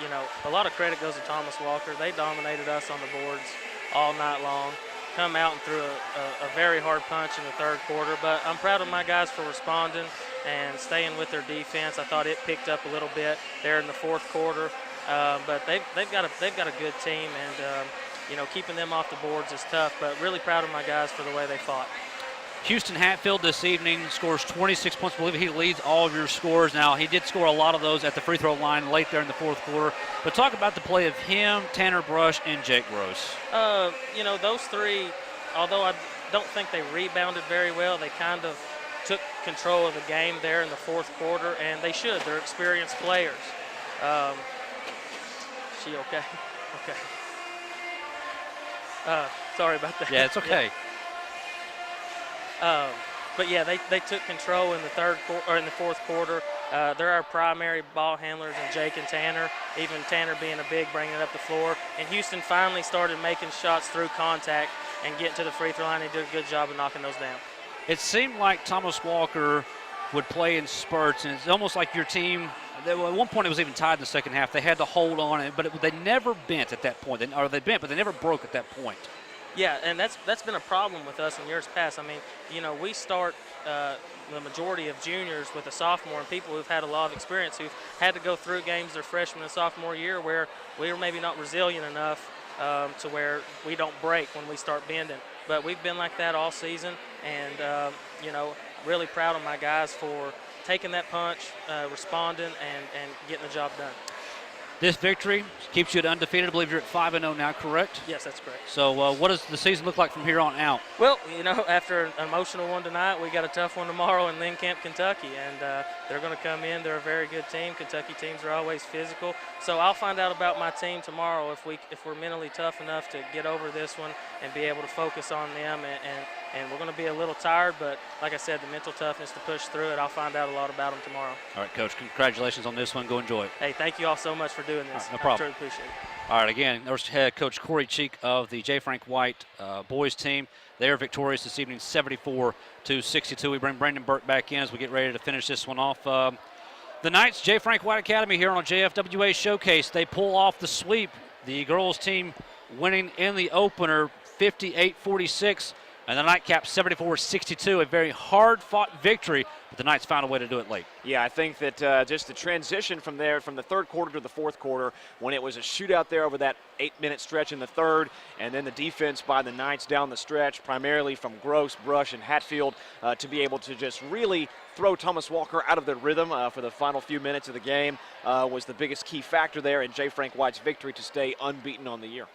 You know, a lot of credit goes to Thomas Walker. They dominated us on the boards all night long. Come out and threw a very hard punch in the third quarter, but I'm proud of my guys for responding and staying with their defense. I thought it picked up a little bit there in the fourth quarter, but they've got a good team, and you know, keeping them off the boards is tough. But really proud of my guys for the way they fought. Houston Hatfield this evening scores 26 points. I believe he leads all of your scores. Now, he did score a lot of those at the free throw line late there in the fourth quarter. But talk about the play of him, Tanner Brush, and Jake Gross. You know, those three, although I don't think they rebounded very well, they kind of took control of the game there in the fourth quarter, and they should. They're experienced players. She okay? Okay. Sorry about that. Yeah, it's okay. Yeah. But yeah, they took control in the fourth quarter. They're our primary ball handlers, and Jake and Tanner, even Tanner being a big, bringing it up the floor. And Houston finally started making shots through contact and getting to the free throw line. They did a good job of knocking those down. It seemed like Thomas Walker would play in spurts, and it's almost like your team, at one point it was even tied in the second half. They had to hold on it, but they never bent at that point. They bent, but they never broke at that point. Yeah, and that's been a problem with us in years past. I mean, you know, we start the majority of juniors with a sophomore and people who've had a lot of experience, who've had to go through games their freshman and sophomore year where we were maybe not resilient enough to where we don't break when we start bending. but we've been like that all season, and really proud of my guys for taking that punch, responding, and getting the job done. This victory keeps you at undefeated. I believe you're at 5-0 now, correct? Yes, that's correct. So what does the season look like from here on out? Well, after an emotional one tonight, we got a tough one tomorrow in Lynn Camp, Kentucky, and they're going to come in. They're a very good team. Kentucky teams are always physical. So I'll find out about my team tomorrow if we're mentally tough enough to get over this one and be able to focus on them. And we're going to be a little tired, but like I said, the mental toughness to push through it. I'll find out a lot about them tomorrow. All right, Coach, congratulations on this one. Go enjoy it. Hey, thank you all so much for doing this. Right, no problem. I truly appreciate it. All right, again, there's head coach Corey Cheek of the J. Frank White boys team. They are victorious this evening, 74-62. We bring Brandon Burke back in as we get ready to finish this one off. The Knights, J. Frank White Academy here on JFWA Showcase. They pull off the sweep. The girls team winning in the opener, 58-46. And the nightcap 74-62, a very hard-fought victory, but the Knights found a way to do it late. Yeah, I think that just the transition from there, from the third quarter to the fourth quarter, when it was a shootout there over that 8-minute stretch in the third, and then the defense by the Knights down the stretch, primarily from Gross, Brush, and Hatfield, to be able to just really throw Thomas Walker out of their rhythm for the final few minutes of the game was the biggest key factor there in J. Frank White's victory to stay unbeaten on the year.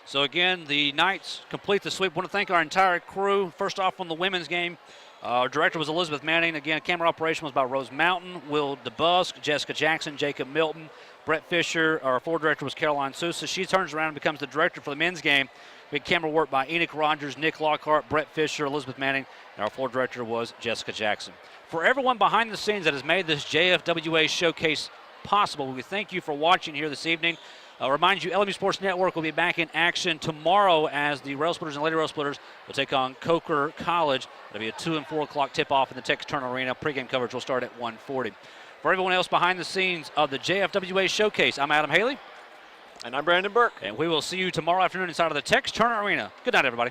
So again, the Knights complete the sweep. I want to thank our entire crew. First off, on the women's game, our director was Elizabeth Manning. Again, camera operation was by Rose Mountain, Will DeBusk, Jessica Jackson, Jacob Milton, Brett Fisher. Our floor director was Caroline Sousa. She turns around and becomes the director for the men's game. Big camera work by Enoch Rogers, Nick Lockhart, Brett Fisher, Elizabeth Manning, and our floor director was Jessica Jackson. For everyone behind the scenes that has made this JFWA Showcase possible, we thank you for watching here this evening. Remind you, LMU Sports Network will be back in action tomorrow as the Rail Splitters and Lady Rail Splitters will take on Coker College. It'll be a 2 and 4 o'clock tip-off in the Texas Turner Arena. Pregame coverage will start at 1:40. For everyone else behind the scenes of the JFWA Showcase, I'm Adam Haley. And I'm Brandon Burke. And we will see you tomorrow afternoon inside of the Texas Turner Arena. Good night, everybody.